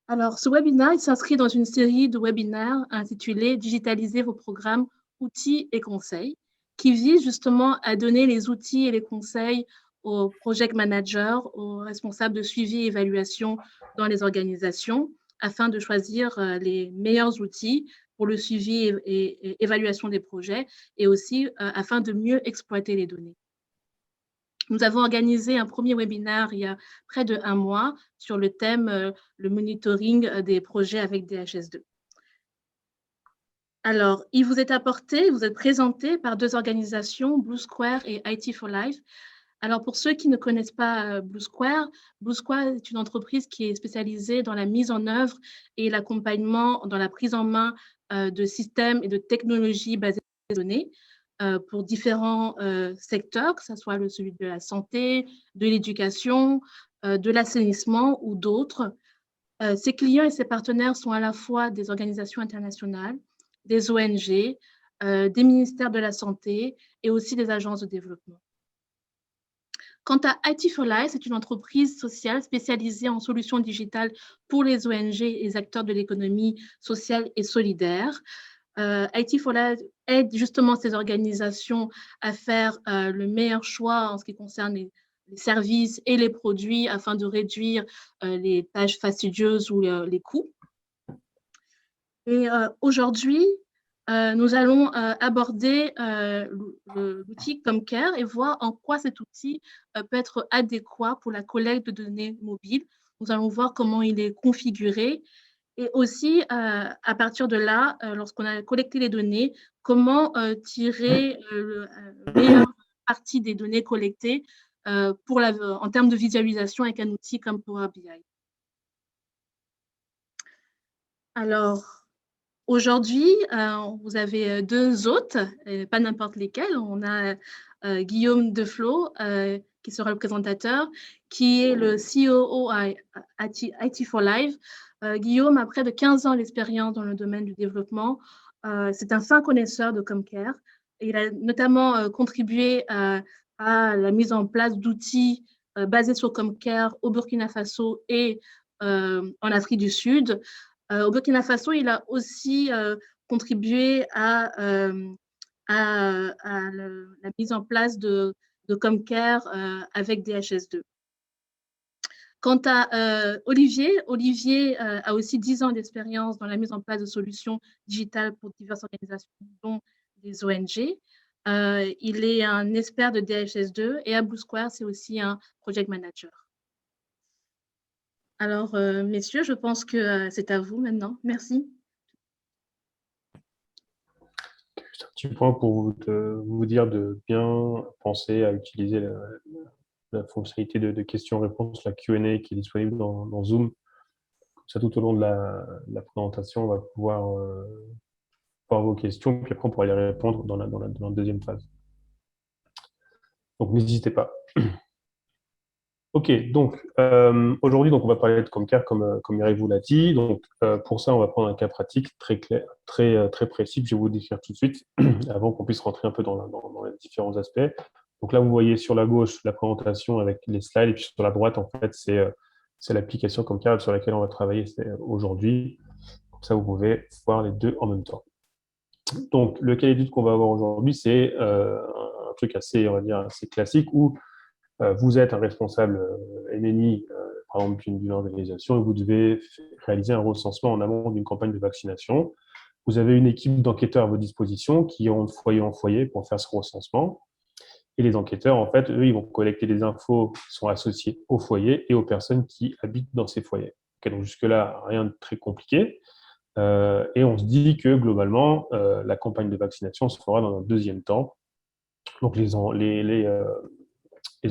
Alors, ce webinaire, il s'inscrit dans une série de webinaires intitulée « Digitaliser vos programmes, outils et conseils » qui vise justement à donner les outils et les conseils aux project managers, aux responsables de suivi et évaluation dans les organisations, afin de choisir les meilleurs outils pour le suivi et évaluation des projets, et aussi afin de mieux exploiter les données. Nous avons organisé un premier webinaire il y a près d'1 mois sur le thème le monitoring des projets avec DHS2. Alors, il vous est apporté, vous êtes présenté par 2 organisations, Blue Square et IT for Life. Alors, pour ceux qui ne connaissent pas Blue Square est une entreprise qui est spécialisée dans la mise en œuvre et l'accompagnement dans la prise en main de systèmes et de technologies basées sur les données pour différents secteurs, que ce soit celui de la santé, de l'éducation, de l'assainissement ou d'autres. Ses clients et ses partenaires sont à la fois des organisations internationales, des ONG, des ministères de la Santé et aussi des agences de développement. Quant à IT for Life, c'est une entreprise sociale spécialisée en solutions digitales pour les ONG et les acteurs de l'économie sociale et solidaire. IT for Life aide justement ces organisations à faire le meilleur choix en ce qui concerne les services et les produits afin de réduire les tâches fastidieuses ou les coûts. Et aujourd'hui, nous allons aborder l'outil Comcare et voir en quoi cet outil peut être adéquat pour la collecte de données mobiles. Nous allons voir comment il est configuré et aussi, à partir de là, lorsqu'on a collecté les données, comment tirer le meilleur parti des données collectées en termes de visualisation avec un outil comme Power BI. Alors, aujourd'hui, vous avez 2 hôtes, pas n'importe lesquels. On a Guillaume Deflot, qui sera le présentateur, qui est le COO à IT for Life. Guillaume a près de 15 ans d'expérience dans le domaine du développement. C'est un fin connaisseur de Comcare. Il a notamment contribué à la mise en place d'outils basés sur Comcare au Burkina Faso et en Afrique du Sud. Au Burkina Faso, il a aussi contribué à la mise en place de Comcare avec DHS2. Quant à Olivier a aussi 10 ans d'expérience dans la mise en place de solutions digitales pour diverses organisations, dont des ONG. Il est un expert de DHS2 et à Blue Square, c'est aussi un project manager. Alors, messieurs, je pense que c'est à vous maintenant. Merci. Juste un petit point pour vous dire de bien penser à utiliser la fonctionnalité de questions-réponses, la Q&A qui est disponible dans Zoom. Comme ça, tout au long de la présentation, on va pouvoir voir vos questions, puis après, on pourra les répondre dans la deuxième phase. Donc, n'hésitez pas. Ok, donc aujourd'hui, on va parler de Comcare, comme Mireille vous l'a dit. Donc, pour ça, on va prendre un cas pratique très clair, très précis, que je vais vous décrire tout de suite, avant qu'on puisse rentrer un peu dans les différents aspects. Donc là, vous voyez sur la gauche la présentation avec les slides, et puis sur la droite, en fait, c'est l'application Comcare sur laquelle on va travailler aujourd'hui. Comme ça, vous pouvez voir les deux en même temps. Donc, le cas d'étude qu'on va avoir aujourd'hui, c'est un truc assez, on va dire, assez classique où vous êtes un responsable MNI, par exemple, d'une organisation, et vous devez réaliser un recensement en amont d'une campagne de vaccination. Vous avez une équipe d'enquêteurs à votre disposition qui ont de foyer en foyer pour faire ce recensement. Et les enquêteurs, en fait, eux, ils vont collecter des infos qui sont associées au foyer et aux personnes qui habitent dans ces foyers. Okay, donc jusque-là, rien de très compliqué. Et on se dit que, globalement, la campagne de vaccination se fera dans un deuxième temps. Donc, les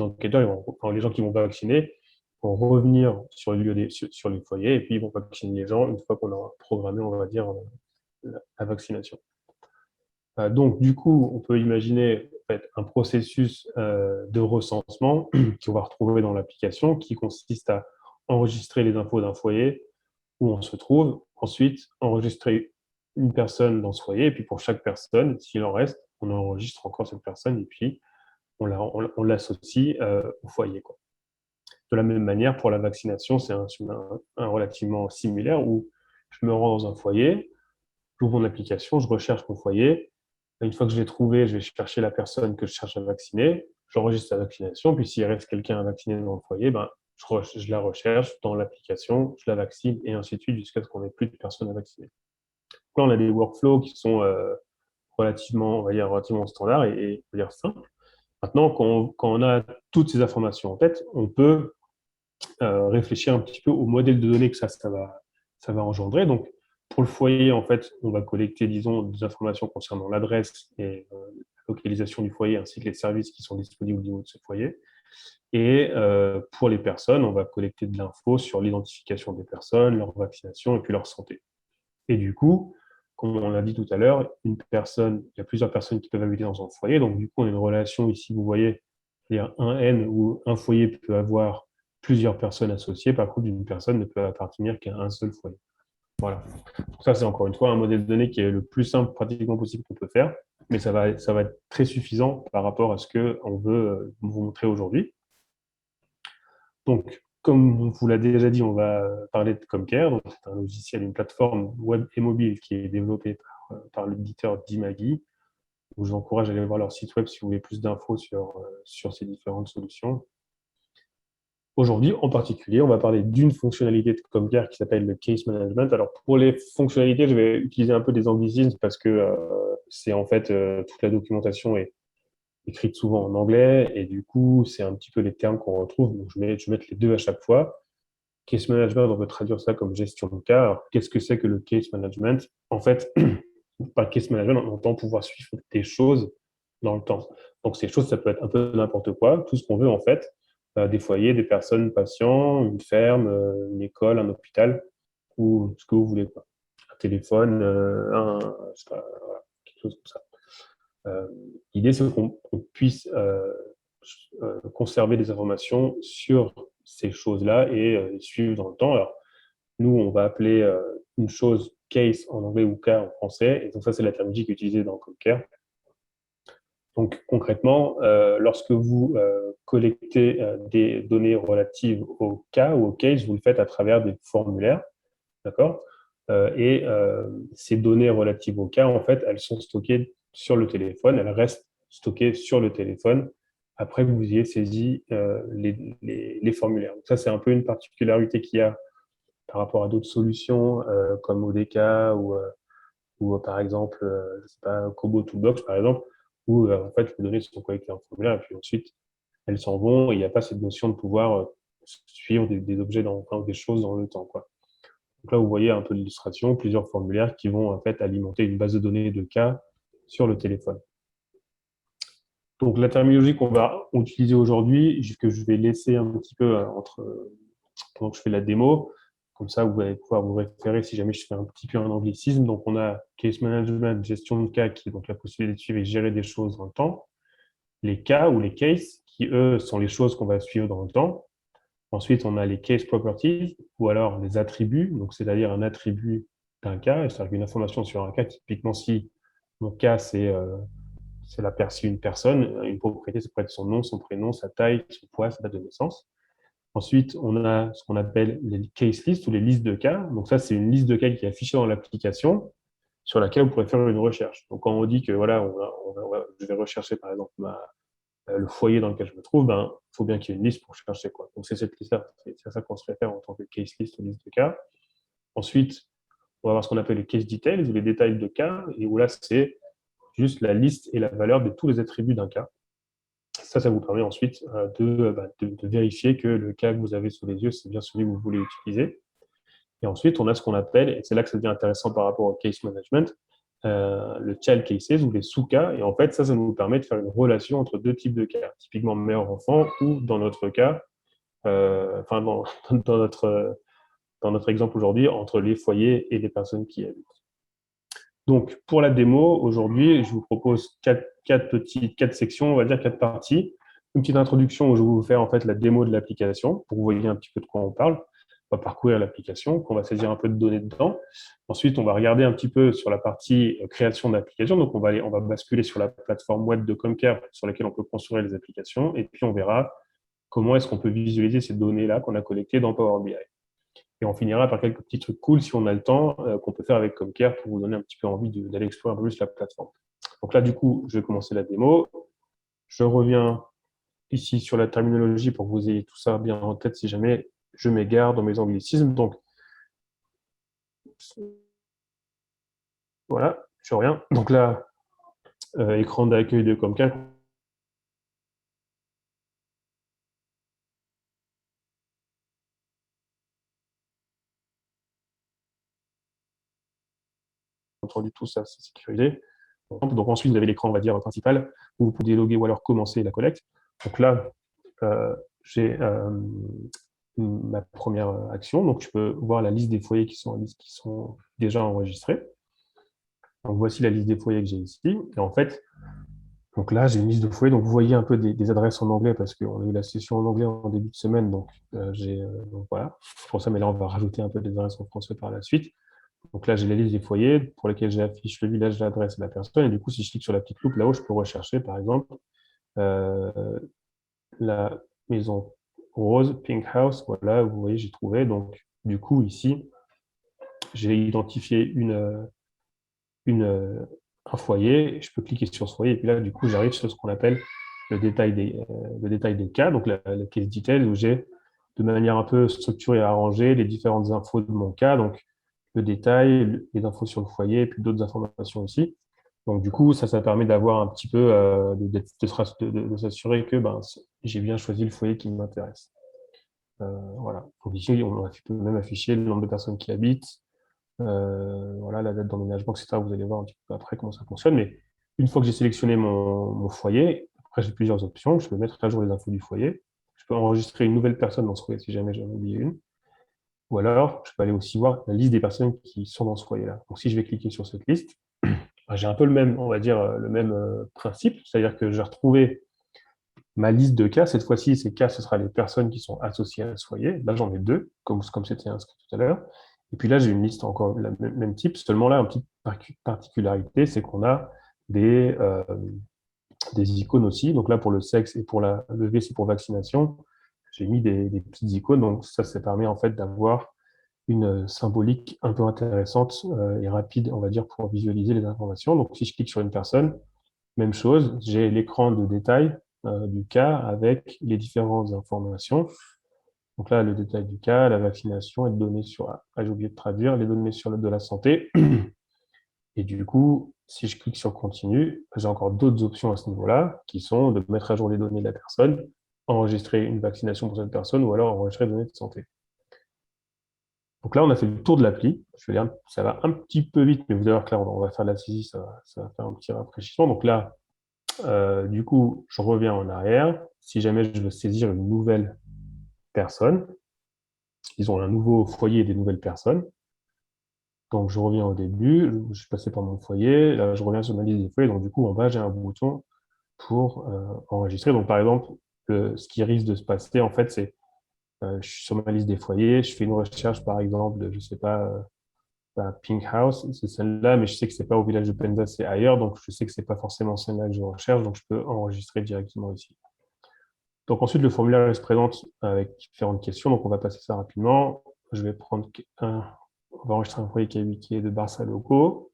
enquêteurs, les gens qui vont vacciner, vont revenir sur le lieu sur les foyers et puis ils vont vacciner les gens une fois qu'on a programmé, on va dire, la vaccination. Donc, du coup, on peut imaginer en fait, un processus de recensement qu'on va retrouver dans l'application qui consiste à enregistrer les infos d'un foyer où on se trouve, ensuite enregistrer une personne dans ce foyer et puis pour chaque personne, s'il en reste, on enregistre encore cette personne et puis on l'associe au foyer, quoi. De la même manière, pour la vaccination, c'est un chemin relativement similaire où je me rends dans un foyer, j'ouvre mon application, je recherche mon foyer. Une fois que je l'ai trouvé, je vais chercher la personne que je cherche à vacciner, j'enregistre la vaccination, puis s'il reste quelqu'un à vacciner dans le foyer, ben, je la recherche dans l'application, je la vaccine, et ainsi de suite, jusqu'à ce qu'on n'ait plus de personnes à vacciner. Là, on a des workflows qui sont relativement, on va dire, relativement standards et on va dire simples. Maintenant, quand on a toutes ces informations en tête, on peut réfléchir un petit peu au modèle de données que ça va engendrer. Donc, pour le foyer, en fait, on va collecter, disons, des informations concernant l'adresse et la localisation du foyer, ainsi que les services qui sont disponibles au niveau de ce foyer. Et pour les personnes, on va collecter de l'info sur l'identification des personnes, leur vaccination et puis leur santé. Et du coup, comme on l'a dit tout à l'heure, il y a plusieurs personnes qui peuvent habiter dans un foyer. Donc, du coup, on a une relation ici, vous voyez, c'est-à-dire un N où un foyer peut avoir plusieurs personnes associées. Par contre, une personne ne peut appartenir qu'à un seul foyer. Voilà. Donc ça, c'est encore une fois un modèle de données qui est le plus simple pratiquement possible qu'on peut faire, mais ça va être très suffisant par rapport à ce qu'on veut vous montrer aujourd'hui. Donc, comme on vous l'a déjà dit, on va parler de Comcare. Donc, c'est un logiciel, une plateforme web et mobile qui est développée par l'éditeur d'Imagi. Je vous encourage à aller voir leur site web si vous voulez plus d'infos sur ces différentes solutions. Aujourd'hui, en particulier, on va parler d'une fonctionnalité de Comcare qui s'appelle le Case Management. Alors, pour les fonctionnalités, je vais utiliser un peu des anglicismes parce que c'est en fait toute la documentation est écrite souvent en anglais et du coup, c'est un petit peu les termes qu'on retrouve. Donc, je vais mettre les deux à chaque fois. Case Management, on peut traduire ça comme gestion de cas. Alors, qu'est-ce que c'est que le Case Management? En fait, par Case Management, on entend pouvoir suivre des choses dans le temps. Donc, ces choses, ça peut être un peu n'importe quoi, tout ce qu'on veut en fait. Des foyers, des personnes, patients, une ferme, une école, un hôpital, ou ce que vous voulez, quoi. Un téléphone, je sais pas, voilà, quelque chose comme ça. L'idée, c'est qu'on puisse conserver des informations sur ces choses-là et les suivre dans le temps. Alors, nous, on va appeler une chose case en anglais ou cas en français, et donc ça, c'est la terminologie qui est utilisée dans Comcare. Donc, concrètement, lorsque vous collectez des données relatives au cas ou au case, vous le faites à travers des formulaires, d'accord? Ces données relatives au cas, en fait, elles sont stockées sur le téléphone, elles restent stockées sur le téléphone après que vous ayez saisi les formulaires. Donc ça, c'est un peu une particularité qu'il y a par rapport à d'autres solutions comme ODK ou par exemple, je sais pas, Kobo Toolbox, par exemple, où en fait, les données sont collectées en formulaire et puis ensuite, elles s'en vont et il n'y a pas cette notion de pouvoir suivre des objets enfin, des choses dans le temps, quoi. Donc là, vous voyez un peu l'illustration, plusieurs formulaires qui vont en fait alimenter une base de données de cas sur le téléphone. Donc la terminologie qu'on va utiliser aujourd'hui, que je vais laisser un petit peu pendant que je fais la démo, comme ça vous allez pouvoir vous référer si jamais je fais un petit peu un anglicisme. Donc on a case management, gestion de cas, qui est donc la possibilité de suivre et gérer des choses dans le temps. Les cas ou les cases, qui eux sont les choses qu'on va suivre dans le temps. Ensuite, on a les case properties, ou alors les attributs, donc c'est-à-dire un attribut d'un cas, c'est-à-dire une information sur un cas, typiquement si mon cas c'est une personne, une propriété, ça peut être son nom, son prénom, sa taille, son poids, sa date de naissance. Ensuite, on a ce qu'on appelle les case lists ou les listes de cas. Donc ça, c'est une liste de cas qui est affichée dans l'application sur laquelle vous pourrez faire une recherche. Donc quand on dit que voilà, je vais rechercher par exemple le foyer dans lequel je me trouve, ben, il faut bien qu'il y ait une liste pour chercher quoi. Donc c'est cette liste-là, c'est à ça qu'on se réfère en tant que case list ou liste de cas. Ensuite, on va avoir ce qu'on appelle les case details ou les détails de cas, et où là, c'est juste la liste et la valeur de tous les attributs d'un cas. Ça vous permet ensuite de vérifier que le cas que vous avez sous les yeux, c'est bien celui que vous voulez utiliser. Et ensuite, on a ce qu'on appelle, et c'est là que ça devient intéressant par rapport au case management, le child cases ou les sous-cas. Et en fait, ça nous permet de faire une relation entre deux types de cas, typiquement mère-enfant ou dans notre cas, dans notre exemple aujourd'hui, entre les foyers et les personnes qui y habitent. Donc, pour la démo, aujourd'hui, je vous propose quatre sections, on va dire quatre parties. Une petite introduction où je vais vous faire en fait la démo de l'application pour que vous voyez un petit peu de quoi on parle. On va parcourir l'application, qu'on va saisir un peu de données dedans. Ensuite, on va regarder un petit peu sur la partie création d'applications. Donc, on va basculer sur la plateforme web de Comcare sur laquelle on peut construire les applications. Et puis, on verra comment est-ce qu'on peut visualiser ces données-là qu'on a collectées dans Power BI. Et on finira par quelques petits trucs cool, si on a le temps, qu'on peut faire avec Comcare pour vous donner un petit peu envie d'aller explorer un peu plus la plateforme. Donc là, du coup, je vais commencer la démo. Je reviens ici sur la terminologie pour que vous ayez tout ça bien en tête si jamais je m'égare dans mes anglicismes. Donc, voilà, je reviens. Donc là, écran d'accueil de Comcare. Entendu, tout ça, c'est sécurisé. Donc ensuite, vous avez l'écran, on va dire, principal, où vous pouvez loguer ou alors commencer la collecte. Donc là, j'ai ma première action. Donc, je peux voir la liste des foyers qui sont déjà enregistrés. Donc, voici la liste des foyers que j'ai ici. Et en fait, donc là, j'ai une liste de foyers. Donc, vous voyez un peu des adresses en anglais parce qu'on a eu la session en anglais en début de semaine. Donc, donc voilà, c'est pour ça. Mais là, on va rajouter un peu des adresses en français par la suite. Donc là, j'ai la liste des foyers pour lesquels j'affiche le village, l'adresse et la personne. Et du coup, si je clique sur la petite loupe, là-haut, je peux rechercher, par exemple, la maison rose, Pink House. Voilà, vous voyez, j'ai trouvé. Donc, du coup, ici, j'ai identifié un foyer. Je peux cliquer sur ce foyer. Et puis là, du coup, j'arrive sur ce qu'on appelle le détail des cas. Donc, la case detail, où j'ai de manière un peu structurée et arrangée les différentes infos de mon cas. Donc, le détail, les infos sur le foyer, et puis d'autres informations aussi. Donc, du coup, ça permet d'avoir un petit peu, de s'assurer que j'ai bien choisi le foyer qui m'intéresse. Voilà. Donc ici, on peut même afficher le nombre de personnes qui habitent, voilà, la date d'emménagement, etc. Vous allez voir un petit peu après comment ça fonctionne. Mais une fois que j'ai sélectionné mon foyer, après j'ai plusieurs options. Je peux mettre à jour les infos du foyer. Je peux enregistrer une nouvelle personne dans ce foyer si jamais j'en ai oublié une. Ou alors, je peux aller aussi voir la liste des personnes qui sont dans ce foyer-là. Donc, si je vais cliquer sur cette liste, j'ai un peu le même, on va dire, le même principe. C'est-à-dire que je vais retrouver ma liste de cas. Cette fois-ci, ces cas, ce sera les personnes qui sont associées à ce foyer. Là, j'en ai deux, comme c'était inscrit tout à l'heure. Et puis là, j'ai une liste encore le même type. Seulement là, une petite particularité, c'est qu'on a des icônes aussi. Donc là, pour le sexe et pour le V, c'est pour vaccination. J'ai mis des petites icônes. Donc ça permet en fait d'avoir une symbolique un peu intéressante et rapide, on va dire, pour visualiser les informations. Donc si je clique sur une personne, même chose, j'ai l'écran de détail du cas avec les différentes informations. Donc là, le détail du cas, la vaccination et les données sur, j'ai oublié de traduire, les données sur de la santé. Et du coup, si je clique sur continue, j'ai encore d'autres options à ce niveau-là, qui sont de mettre à jour les données de la personne, enregistrer une vaccination pour cette personne, ou alors enregistrer des données de santé. Donc là, on a fait le tour de l'appli. Ça va un petit peu vite, mais vous allez voir que là, on va faire la saisie, ça va faire un petit rafraîchissement. Donc là, du coup, je reviens en arrière. Si jamais je veux saisir une nouvelle personne, ils ont un nouveau foyer et des nouvelles personnes. Donc, je reviens au début, je suis passé par mon foyer, là, je reviens sur ma liste des foyers. Donc, du coup, en bas, j'ai un bouton pour enregistrer. Donc, par exemple, ce qui risque de se passer, en fait, c'est je suis sur ma liste des foyers, je fais une recherche, par exemple, de, je sais pas, Pink House, c'est celle-là, mais je sais que c'est pas au village de Penza, c'est ailleurs, donc je sais que c'est pas forcément celle-là que je recherche, donc je peux enregistrer directement ici. Donc ensuite, le formulaire se présente avec différentes questions, donc on va passer ça rapidement. Je vais prendre on va enregistrer un foyer qui est de Barça Loco,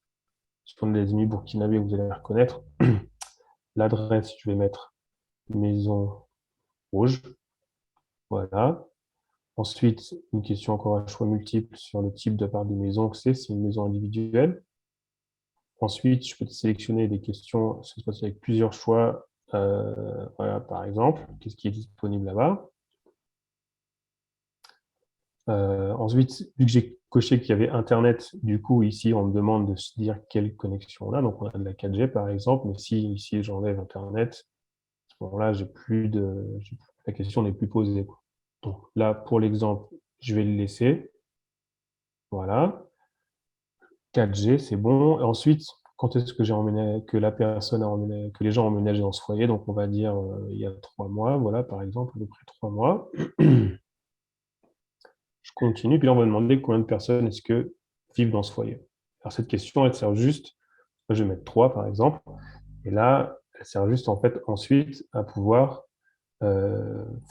sur les ennemis burkinabés, vous allez les reconnaître. L'adresse, je vais mettre Maison Rouge, voilà. Ensuite, une question encore à choix multiple sur le type de part de maison que c'est une maison individuelle. Ensuite, je peux sélectionner des questions, cette fois-ci avec plusieurs choix. Voilà, par exemple, qu'est-ce qui est disponible là-bas. Ensuite, vu que j'ai coché qu'il y avait Internet, du coup, ici, on me demande de se dire quelle connexion on a. Donc, on a de la 4G, par exemple, mais si ici, j'enlève Internet, à ce moment-là, la question n'est plus posée, quoi. Donc là, pour l'exemple, je vais le laisser. Voilà. 4G, c'est bon. Et ensuite, quand est-ce que que les gens ont emménagé dans ce foyer? Donc, on va dire il y a 3 mois, voilà, par exemple, à peu près 3 mois. Je continue, puis là, on va demander combien de personnes est-ce que vivent dans ce foyer. Alors, cette question, elle sert juste, je vais mettre 3, par exemple, et là, elle sert juste, en fait, ensuite, à pouvoir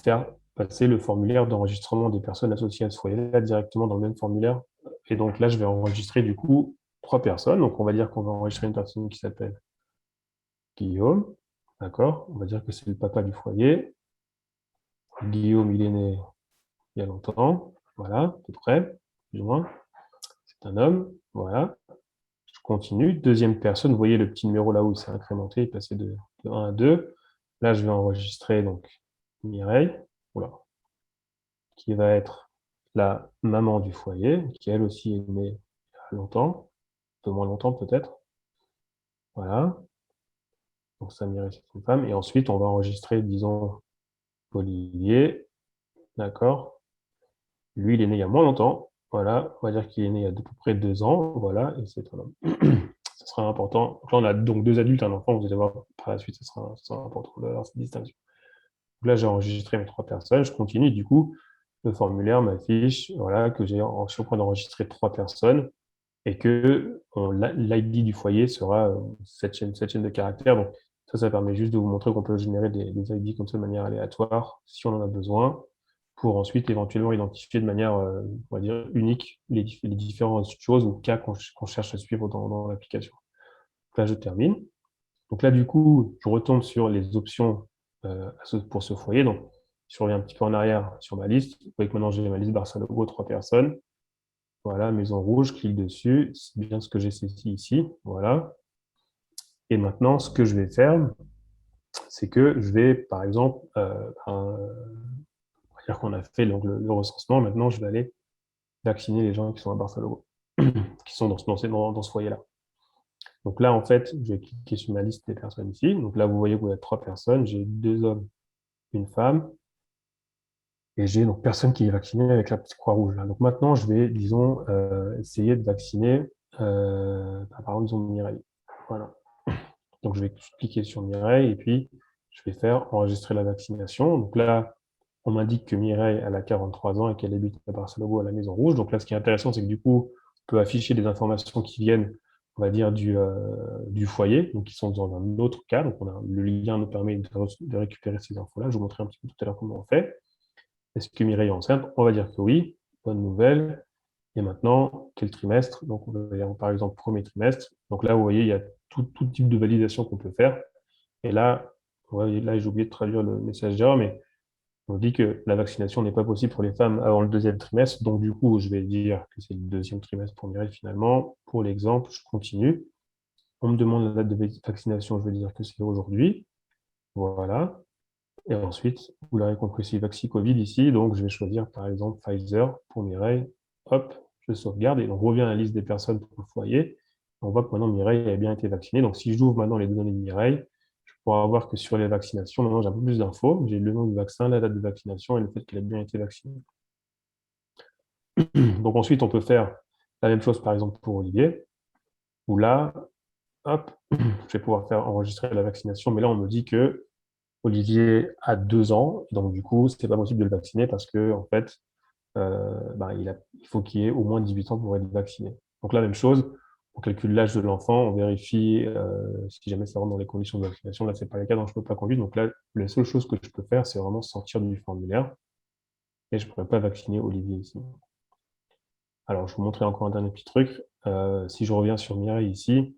faire passer le formulaire d'enregistrement des personnes associées à ce foyer-là directement dans le même formulaire. Et donc là, je vais enregistrer du coup 3 personnes. Donc on va dire qu'on va enregistrer une personne qui s'appelle Guillaume. D'accord? On va dire que c'est le papa du foyer. Guillaume, il est né il y a longtemps. Voilà, à peu près, plus ou moins. C'est un homme. Voilà. Je continue. Deuxième personne, vous voyez le petit numéro là où il s'est incrémenté, il est passé de 1 à 2. Là, je vais enregistrer donc Mireille. Voilà. Qui va être la maman du foyer, qui elle aussi est née il y a longtemps, un peu moins longtemps peut-être. Voilà. Donc Samira, c'est une femme. Et ensuite, on va enregistrer, disons, Olivier. D'accord. Lui, il est né il y a moins longtemps. Voilà. On va dire qu'il est né il y a à peu près 2 ans. Voilà. Et c'est un homme. Ce sera important. Donc là, on a donc 2 adultes, un enfant. Vous allez voir par la suite, ce sera important d'avoir cette distinction. Donc là, j'ai enregistré mes 3 personnes. Je continue. Du coup, le formulaire m'affiche voilà, que je suis en train d'enregistrer 3 personnes et que l'ID du foyer sera cette chaîne de caractères. Donc ça permet juste de vous montrer qu'on peut générer des ID comme ça de manière aléatoire si on en a besoin pour ensuite éventuellement identifier de manière, on va dire, unique les différentes choses ou cas qu'on cherche à suivre dans l'application. Là, je termine. Donc là, du coup, je retombe sur les options pour ce foyer. Donc, je reviens un petit peu en arrière sur ma liste. Vous voyez que maintenant, j'ai ma liste Barça Logo, 3 personnes. Voilà, maison rouge, je clique dessus. C'est bien ce que j'ai saisi ici. Voilà. Et maintenant, ce que je vais faire, c'est que je vais, par exemple, on va dire qu'on a fait donc, le recensement. Maintenant, je vais aller vacciner les gens qui sont à Barça Logo, qui sont dans ce foyer-là. Donc là, en fait, je vais cliquer sur ma liste des personnes ici. Donc là, vous voyez qu'il y a 3 personnes. J'ai 2 hommes, une femme. Et j'ai donc personne qui est vacciné avec la petite croix rouge. Là. Donc maintenant, je vais, disons, essayer de vacciner, par exemple, disons Mireille. Voilà. Donc je vais cliquer sur Mireille et puis je vais faire enregistrer la vaccination. Donc là, on m'indique que Mireille, elle a 43 ans et qu'elle habite à Barcelone à la Maison Rouge. Donc là, ce qui est intéressant, c'est que du coup, on peut afficher des informations qui viennent, on va dire, du foyer, donc qui sont dans un autre cas. Donc le lien nous permet de récupérer ces infos-là. Je vous montrerai un petit peu tout à l'heure comment on fait. Est-ce que Mireille est enceinte? On va dire que oui. Bonne nouvelle. Et maintenant, quel trimestre? Donc, on va dire par exemple premier trimestre. Donc là, vous voyez, il y a tout type de validation qu'on peut faire. Et là, là j'ai oublié de traduire le message d'erreur, mais on dit que la vaccination n'est pas possible pour les femmes avant le 2e trimestre. Donc, du coup, je vais dire que c'est le 2e trimestre pour Mireille finalement. Pour l'exemple, je continue. On me demande la date de vaccination, je vais dire que c'est aujourd'hui. Voilà. Et ensuite, vous l'aurez compris, c'est Vaxi Covid ici, donc je vais choisir par exemple Pfizer pour Mireille. Hop, je sauvegarde et on revient à la liste des personnes pour le foyer. On voit que maintenant Mireille a bien été vaccinée. Donc si j'ouvre maintenant les données de Mireille, je pourrai voir que sur les vaccinations, maintenant j'ai un peu plus d'infos. J'ai le nom du vaccin, la date de vaccination et le fait qu'elle a bien été vaccinée. Donc ensuite, on peut faire la même chose par exemple pour Olivier, où là, hop, je vais pouvoir faire enregistrer la vaccination, mais là on me dit que Olivier a 2 ans, donc du coup, c'est pas possible de le vacciner parce que en fait, il faut qu'il ait au moins 18 ans pour être vacciné. Donc la même chose, on calcule l'âge de l'enfant, on vérifie si jamais ça rentre dans les conditions de vaccination. Là, c'est pas le cas, donc je peux pas conduire. Donc là, la seule chose que je peux faire, c'est vraiment sortir du formulaire et je pourrais pas vacciner Olivier ici. Alors, je vais vous montrer encore un dernier petit truc. Si je reviens sur Mireille ici,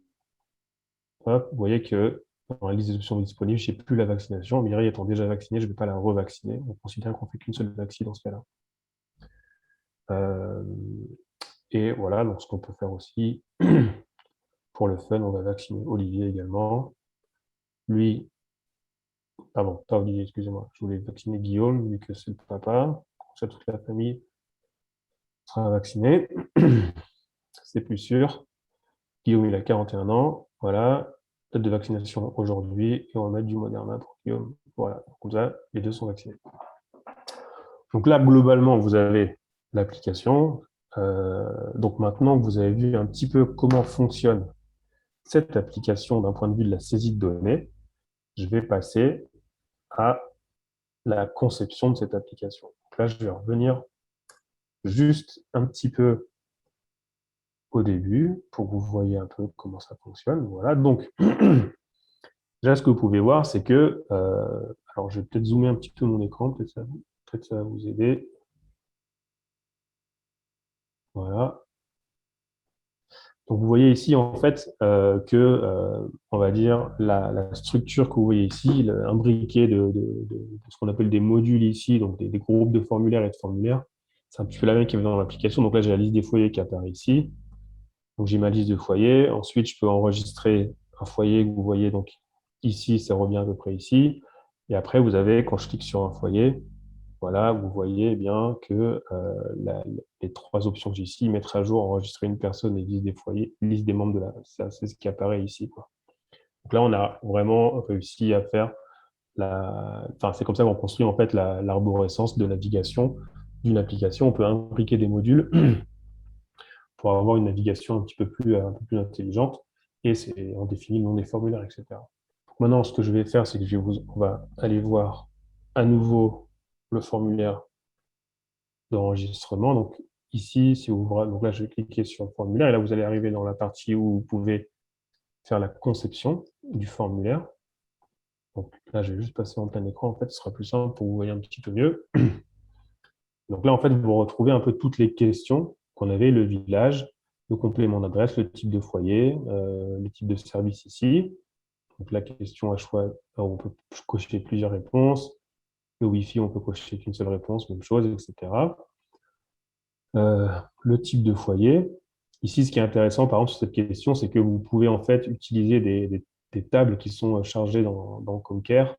hop, vous voyez que dans la liste des options disponibles, je n'ai plus la vaccination. Mireille étant déjà vaccinée, je ne vais pas la revacciner. On considère qu'on ne fait qu'une seule vaccine dans ce cas-là. Et voilà, donc ce qu'on peut faire aussi, pour le fun, on va vacciner Olivier également. Lui, pardon, pas Olivier, excusez-moi. Je voulais vacciner Guillaume, vu que c'est le papa. Comme ça, toute la famille sera vaccinée. C'est plus sûr. Guillaume, il a 41 ans. Voilà. Date de vaccination aujourd'hui. Et on va mettre du Moderna pour Guillaume. Voilà. Comme ça, les 2 sont vaccinés. Donc là, globalement, vous avez l'application. Donc maintenant que vous avez vu un petit peu comment fonctionne cette application d'un point de vue de la saisie de données, je vais passer à la conception de cette application. Donc là, je vais revenir juste un petit peu au début pour que vous voyez un peu comment ça fonctionne. Voilà, donc là, ce que vous pouvez voir, c'est que, alors je vais peut-être zoomer un petit peu mon écran, peut-être ça peut-être ça va vous aider. Voilà. Donc, vous voyez ici, en fait, on va dire, la structure que vous voyez ici, un briquet de ce qu'on appelle des modules ici, donc des groupes de formulaires et de formulaires. C'est un petit peu la même qu'il y avait dans l'application. Donc là, j'ai la liste des foyers qui apparaît ici. Donc, j'ai ma liste de foyers. Ensuite, je peux enregistrer un foyer que vous voyez donc ici, ça revient à peu près ici. Et après, vous avez, quand je clique sur un foyer, voilà, vous voyez bien que les 3 options que j'ai ici, mettre à jour, enregistrer une personne et liste des foyers, liste des membres de la... Ça, c'est ce qui apparaît ici, quoi. Donc là, on a vraiment réussi à faire Enfin, c'est comme ça qu'on construit en fait l'arborescence de navigation d'une application. On peut imbriquer des modules pour avoir une navigation un peu plus intelligente et on définit le nom des formulaires, etc. Donc maintenant, ce que je vais faire, c'est que on va aller voir à nouveau le formulaire d'enregistrement. Donc ici, si vous ouvrez, donc là, je vais cliquer sur le formulaire et là, vous allez arriver dans la partie où vous pouvez faire la conception du formulaire. Donc là, je vais juste passer en plein écran. En fait, ce sera plus simple pour vous voyez un petit peu mieux. Donc là, en fait, vous retrouvez un peu toutes les questions qu'on avait, le village, le complément d'adresse, le type de foyer, le type de service ici. Donc la question à choix, on peut cocher plusieurs réponses. Le Wi-Fi, on peut cocher qu'une seule réponse, même chose, etc. Le type de foyer. Ici, ce qui est intéressant, par exemple, sur cette question, c'est que vous pouvez en fait utiliser des tables qui sont chargées dans Comcare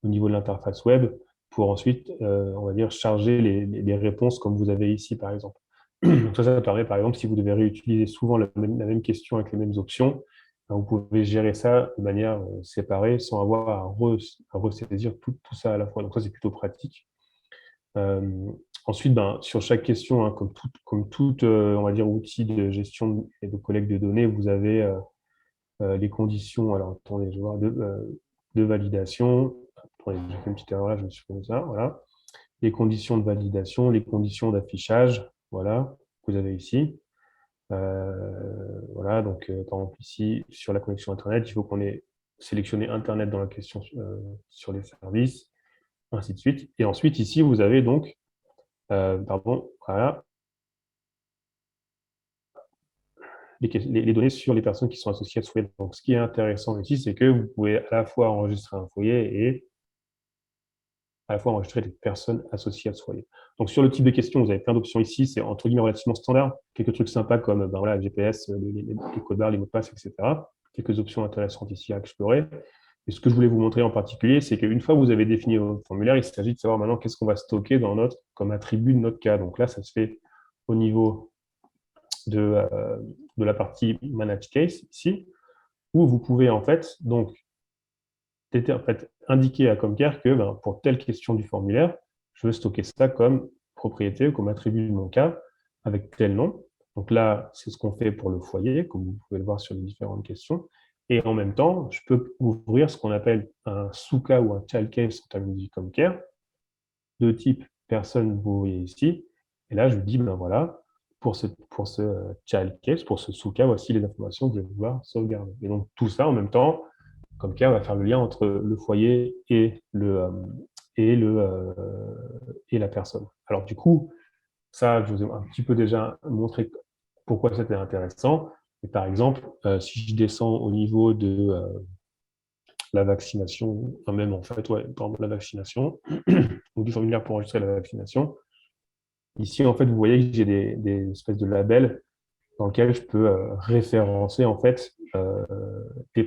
au niveau de l'interface web pour ensuite, on va dire, charger les réponses comme vous avez ici, par exemple. Donc ça permet, par exemple, si vous devez réutiliser souvent la même question avec les mêmes options, vous pouvez gérer ça de manière séparée sans avoir à ressaisir tout ça à la fois. Donc ça, c'est plutôt pratique. Ensuite, sur chaque question, hein, comme tout on va dire, outil de gestion et de collecte de données, vous avez les conditions, alors attendez, je vais voir, de validation. Attendez, j'ai fait une petite erreur là, je me suis fait ça, voilà. Les conditions de validation, les conditions d'affichage, voilà, que vous avez ici. Voilà, donc par exemple ici, sur la connexion Internet, il faut qu'on ait sélectionné Internet dans la question sur les services, ainsi de suite. Et ensuite, ici, vous avez donc voilà, les données sur les personnes qui sont associées à ce foyer. Donc, ce qui est intéressant ici, c'est que vous pouvez à la fois enregistrer un foyer et à la fois enregistrer des personnes associées à ce foyer. Donc, sur le type de question, vous avez plein d'options ici. C'est entre guillemets relativement standard. Quelques trucs sympas comme voilà, GPS, les codes barres, les mots de passe, etc. Quelques options intéressantes ici à explorer. Et ce que je voulais vous montrer en particulier, c'est qu'une fois que vous avez défini votre formulaire, il s'agit de savoir maintenant qu'est-ce qu'on va stocker comme attribut de notre cas. Donc là, ça se fait au niveau de la partie Manage Case ici, où vous pouvez en fait donc indiquer à Comcare que pour telle question du formulaire, je veux stocker ça comme propriété ou comme attribut de mon cas avec tel nom. Donc là, c'est ce qu'on fait pour le foyer, comme vous pouvez le voir sur les différentes questions. Et en même temps, je peux ouvrir ce qu'on appelle un sous-cas ou un child case en terminologie Comcare, de type personne, vous voyez ici. Et là, je dis, voilà, pour ce child case, pour ce sous-cas, voici les informations que je vais pouvoir sauvegarder. Et donc, tout ça en même temps, Comcare va faire le lien entre le foyer et la personne. Alors, du coup, ça, je vous ai un petit peu déjà montré pourquoi c'était intéressant. Et par exemple, si je descends au niveau de la vaccination, même en fait, ouais, par exemple, la vaccination, ou du formulaire pour enregistrer la vaccination, ici, en fait, vous voyez que j'ai des espèces de labels dans lesquels je peux référencer en fait les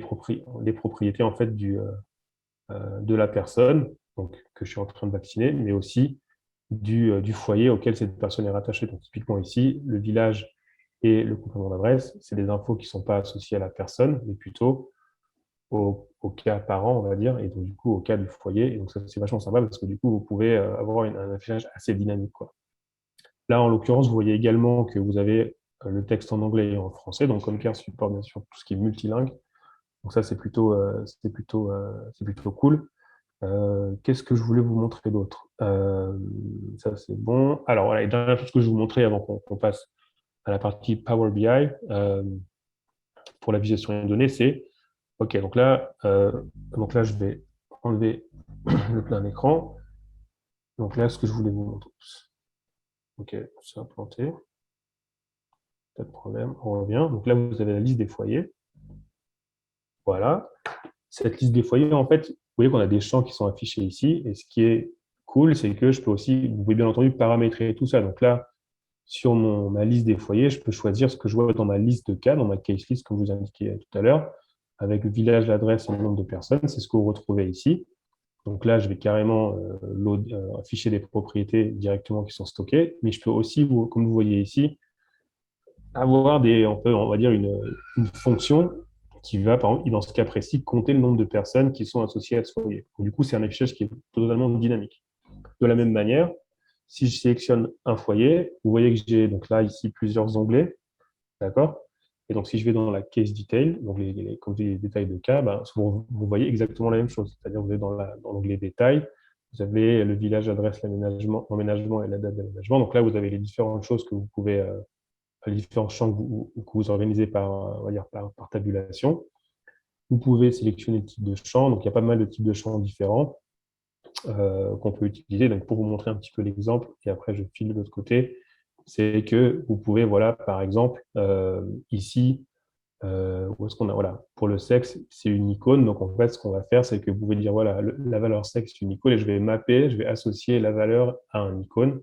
propriétés en fait de la personne donc, que je suis en train de vacciner, mais aussi du foyer auquel cette personne est rattachée. Donc typiquement ici, le village et le complément d'adresse, c'est des infos qui ne sont pas associées à la personne, mais plutôt au cas parent, on va dire, et donc du coup au cas du foyer. Et donc ça, c'est vachement sympa parce que du coup, vous pouvez avoir un affichage assez dynamique, quoi. Là, en l'occurrence, vous voyez également que vous avez le texte en anglais et en français. Donc, Comcare supporte bien sûr tout ce qui est multilingue. Donc ça, c'est plutôt cool. Qu'est-ce que je voulais vous montrer d'autre? Ça, c'est bon. Alors, voilà, la dernière chose que je vais vous montrer avant qu'on passe à la partie Power BI pour la visualisation des données, c'est OK, donc là, je vais enlever le plein écran. Donc là, ce que je voulais vous montrer. Ok, c'est implanté. Pas de problème, on revient. Donc là, vous avez la liste des foyers. Voilà. Cette liste des foyers, en fait, vous voyez qu'on a des champs qui sont affichés ici. Et ce qui est cool, c'est que je peux aussi, vous pouvez bien entendu paramétrer tout ça. Donc là, sur ma liste des foyers, je peux choisir ce que je vois dans ma liste de cas, dans ma case list, comme je vous indiquais tout à l'heure, avec le village, l'adresse et le nombre de personnes. C'est ce que vous retrouvez ici. Donc là, je vais carrément afficher des propriétés directement qui sont stockées. Mais je peux aussi, comme vous voyez ici, avoir on va dire une fonction qui va, par exemple, dans ce cas précis, compter le nombre de personnes qui sont associées à ce foyer. Du coup, c'est un affichage qui est totalement dynamique. De la même manière, si je sélectionne un foyer, vous voyez que j'ai donc là, ici, plusieurs onglets, d'accord? Et donc, si je vais dans la case detail, donc comme je dis, les détails de cas, ben, vous voyez exactement la même chose. C'est-à-dire, vous êtes dans l'onglet détails, vous avez le village, adresse, l'emménagement et la date d'aménagement. Donc là, vous avez les différentes choses que vous pouvez les différents champs que vous organisez on va dire par tabulation. Vous pouvez sélectionner le type de champ. Donc, il y a pas mal de types de champs différents qu'on peut utiliser. Donc, pour vous montrer un petit peu l'exemple, et après, je file de l'autre côté, c'est que vous pouvez, voilà, par exemple, ici, où est-ce qu'on a, voilà, pour le sexe, c'est une icône. Donc, en fait, ce qu'on va faire, c'est que vous pouvez dire, voilà, la valeur sexe, c'est une icône, et je vais mapper, je vais associer la valeur à un icône.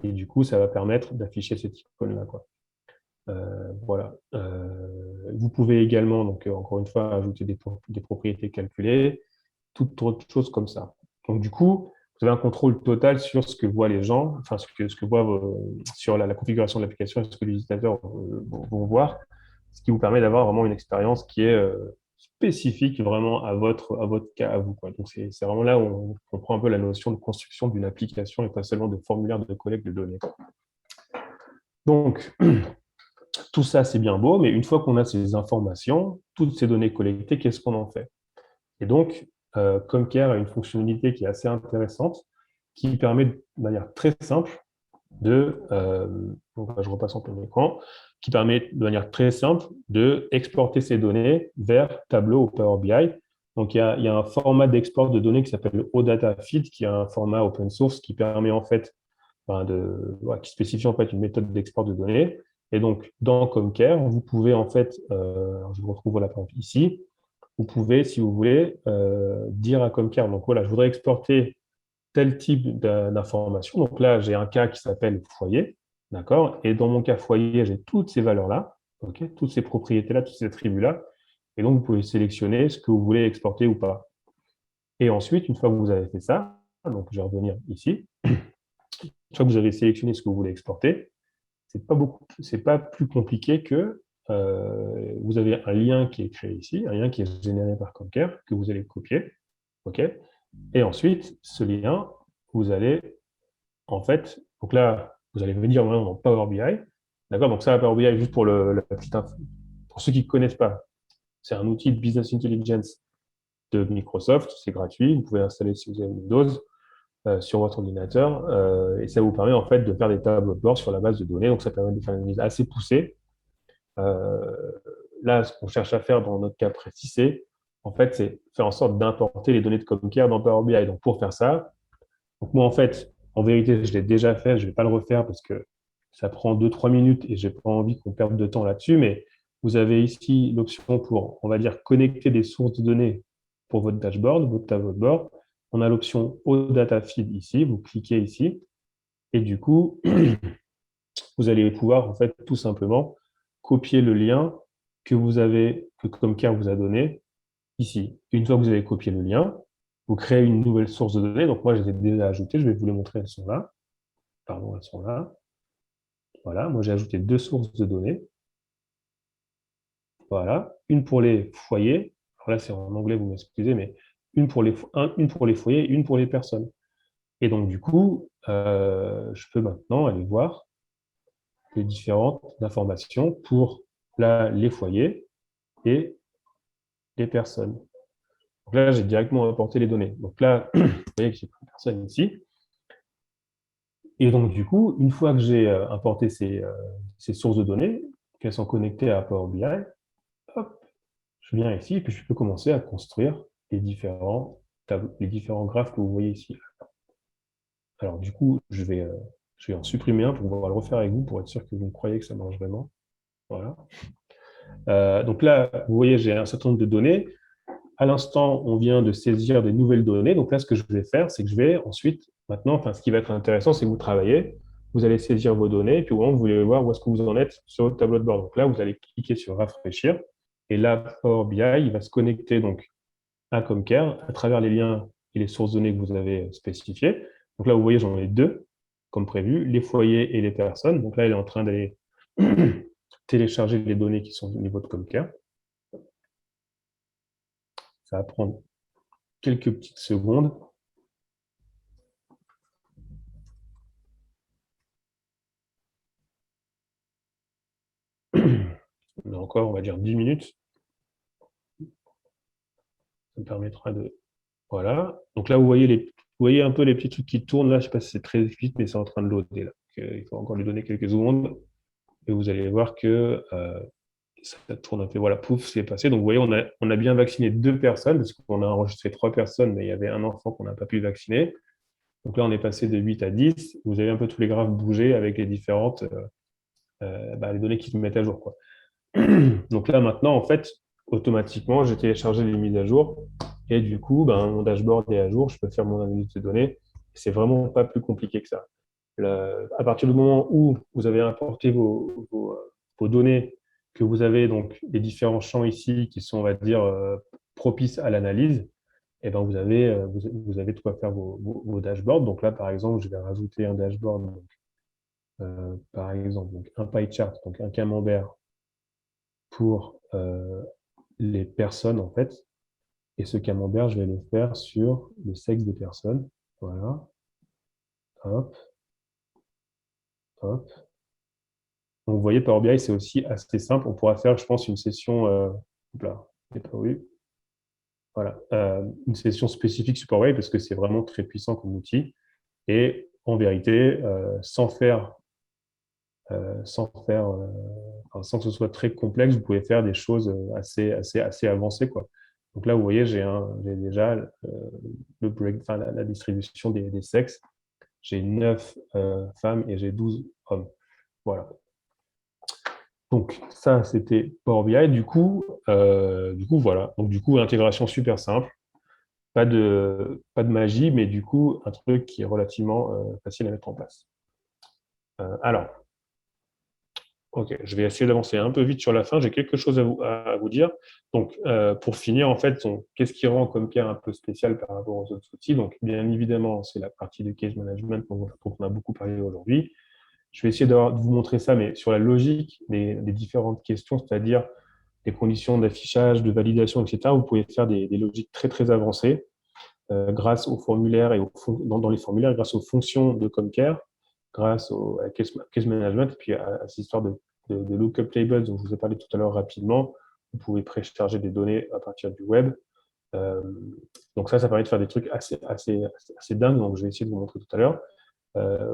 Et du coup, ça va permettre d'afficher cette icône-là, quoi. Voilà. Vous pouvez également, donc encore une fois, ajouter des propriétés calculées, toutes autres choses comme ça. Donc du coup, vous avez un contrôle total sur ce que voient les gens, enfin ce que voient sur la configuration de l'application et ce que les utilisateurs vont voir, ce qui vous permet d'avoir vraiment une expérience qui est spécifique vraiment à votre cas, à vous, quoi. Donc c'est vraiment là où on comprend un peu la notion de construction d'une application et pas seulement de formulaire de collecte de données. Donc, tout ça, c'est bien beau, mais une fois qu'on a ces informations, toutes ces données collectées, qu'est-ce qu'on en fait? Et donc, Comcare a une fonctionnalité qui est assez intéressante, qui permet de manière très simple donc là, je repasse en plein écran, qui permet de manière très simple de exporter ces données vers Tableau ou Power BI. Donc, il y a un format d'export de données qui s'appelle OData Feed, qui est un format open source qui permet en fait qui spécifie en fait une méthode d'export de données. Et donc, dans Comcare, vous pouvez en fait, je vous retrouve la par exemple ici, vous pouvez, si vous voulez, dire à Comcare, donc voilà, je voudrais exporter tel type d'information. Donc là, j'ai un cas qui s'appelle foyer, d'accord? Et dans mon cas foyer, j'ai toutes ces valeurs-là, ok? Toutes ces propriétés-là, tous ces attributs-là. Et donc, vous pouvez sélectionner ce que vous voulez exporter ou pas. Et ensuite, une fois que vous avez fait ça, donc je vais revenir ici, une fois que vous avez sélectionné ce que vous voulez exporter, c'est pas plus compliqué que vous avez un lien qui est créé ici, un lien qui est généré par Concur, que vous allez copier, ok? Et ensuite, ce lien, vous allez, en fait, donc là, vous allez venir maintenant dans Power BI, d'accord? Donc ça, Power BI, juste pour la petite info, pour ceux qui ne connaissent pas, c'est un outil de business intelligence de Microsoft, c'est gratuit, vous pouvez l'installer si vous avez Windows, sur votre ordinateur, et ça vous permet en fait de faire des tableaux de bord sur la base de données. Donc ça permet de faire une analyse assez poussée. Là, ce qu'on cherche à faire dans notre cas précis, c'est en fait, c'est faire en sorte d'importer les données de Comcare dans Power BI. Donc pour faire ça, donc moi en fait, en vérité, je l'ai déjà fait, je ne vais pas le refaire parce que ça prend 2-3 minutes et j'ai pas envie qu'on perde de temps là-dessus, mais vous avez ici l'option pour, on va dire, connecter des sources de données pour votre dashboard, votre tableau de bord. On a l'option OData Feed ici, vous cliquez ici, et du coup, vous allez pouvoir en fait tout simplement copier le lien que Comcare vous a donné ici. Une fois que vous avez copié le lien, vous créez une nouvelle source de données. Donc moi, je les ai déjà ajoutées, je vais vous les montrer, elles sont là. Pardon, elles sont là. Voilà, moi j'ai ajouté 2 sources de données. Voilà, une pour les foyers. Alors là, c'est en anglais, vous m'excusez, mais une pour les foyers et une pour les personnes. Et donc, du coup, je peux maintenant aller voir les différentes informations pour là, les foyers et les personnes. Donc là, j'ai directement importé les données. Donc là, vous voyez que j'ai pris personne ici. Et donc, du coup, une fois que j'ai importé ces sources de données, qu'elles sont connectées à Power BI, hop, je viens ici et puis je peux commencer à construire les différents graphes que vous voyez ici. Alors, du coup, je vais en supprimer un pour pouvoir le refaire avec vous pour être sûr que vous me croyez que ça marche vraiment. Voilà. Donc là, vous voyez, j'ai un certain nombre de données. À l'instant, on vient de saisir des nouvelles données. Donc là, ce que je vais faire, c'est que je vais ensuite, maintenant, enfin, ce qui va être intéressant, c'est que vous travaillez, vous allez saisir vos données, et puis au moment, vous voulez voir où est-ce que vous en êtes sur votre tableau de bord. Donc là, vous allez cliquer sur rafraîchir, et là, Power BI, il va se connecter donc à Comcare à travers les liens et les sources données que vous avez spécifiées. Donc là, vous voyez, j'en ai deux, comme prévu, les foyers et les personnes. Donc là, il est en train d'aller télécharger les données qui sont au niveau de Comcare. Ça va prendre quelques petites secondes. On a encore, on va dire, 10 minutes. Ça me permettra de... Voilà. Donc là, vous voyez un peu les petits trucs qui tournent. Là, je ne sais pas si c'est très vite, mais c'est en train de loader. Là. Donc, il faut encore lui donner quelques secondes. Et vous allez voir que ça tourne un peu. Voilà, pouf, c'est passé. Donc, vous voyez, on a bien vacciné 2 personnes, parce qu'on a enregistré 3 personnes, mais il y avait un enfant qu'on n'a pas pu vacciner. Donc là, on est passé de 8 à 10. Vous avez un peu tous les graphes bouger avec les différentes les données qui se mettent à jour, quoi. Donc là, maintenant, en fait, automatiquement, j'ai téléchargé les mises à jour et du coup, mon dashboard est à jour, je peux faire mon analyse de données. C'est vraiment pas plus compliqué que ça. À partir du moment où vous avez importé vos données, que vous avez donc les différents champs ici qui sont, on va dire, propices à l'analyse, et ben vous avez de quoi faire vos dashboards. Donc là, par exemple, je vais rajouter un dashboard, donc, par exemple, donc un pie chart, donc un camembert pour les personnes, en fait. Et ce camembert, je vais le faire sur le sexe des personnes. Voilà. Hop, hop. Donc, vous voyez, Power BI, c'est aussi assez simple. On pourra faire, je pense, une session... là, oui. Voilà. Une session spécifique sur Power BI parce que c'est vraiment très puissant comme outil. Et en vérité, sans que ce soit très complexe, vous pouvez faire des choses assez avancées, quoi. Donc là, vous voyez, j'ai déjà la distribution des sexes. J'ai 9 femmes et j'ai 12 hommes. Voilà. Donc ça, c'était Power BI. Du coup, voilà. Donc du coup, intégration super simple. Pas de magie, mais du coup, un truc qui est relativement facile à mettre en place. Alors, ok, je vais essayer d'avancer un peu vite sur la fin. J'ai quelque chose à vous dire. Donc, pour finir, en fait, qu'est-ce qui rend Comcare un peu spécial par rapport aux autres outils? Donc, bien évidemment, c'est la partie de case management dont on a beaucoup parlé aujourd'hui. Je vais essayer de vous montrer ça, mais sur la logique des différentes questions, c'est-à-dire les conditions d'affichage, de validation, etc. Vous pouvez faire des logiques très, très avancées grâce aux formulaires et dans les formulaires, grâce aux fonctions de Comcare, grâce à case management, et puis à cette histoire de lookup tables dont je vous ai parlé tout à l'heure rapidement. Vous pouvez précharger des données à partir du web. Donc ça permet de faire des trucs assez dingues, donc je vais essayer de vous montrer tout à l'heure.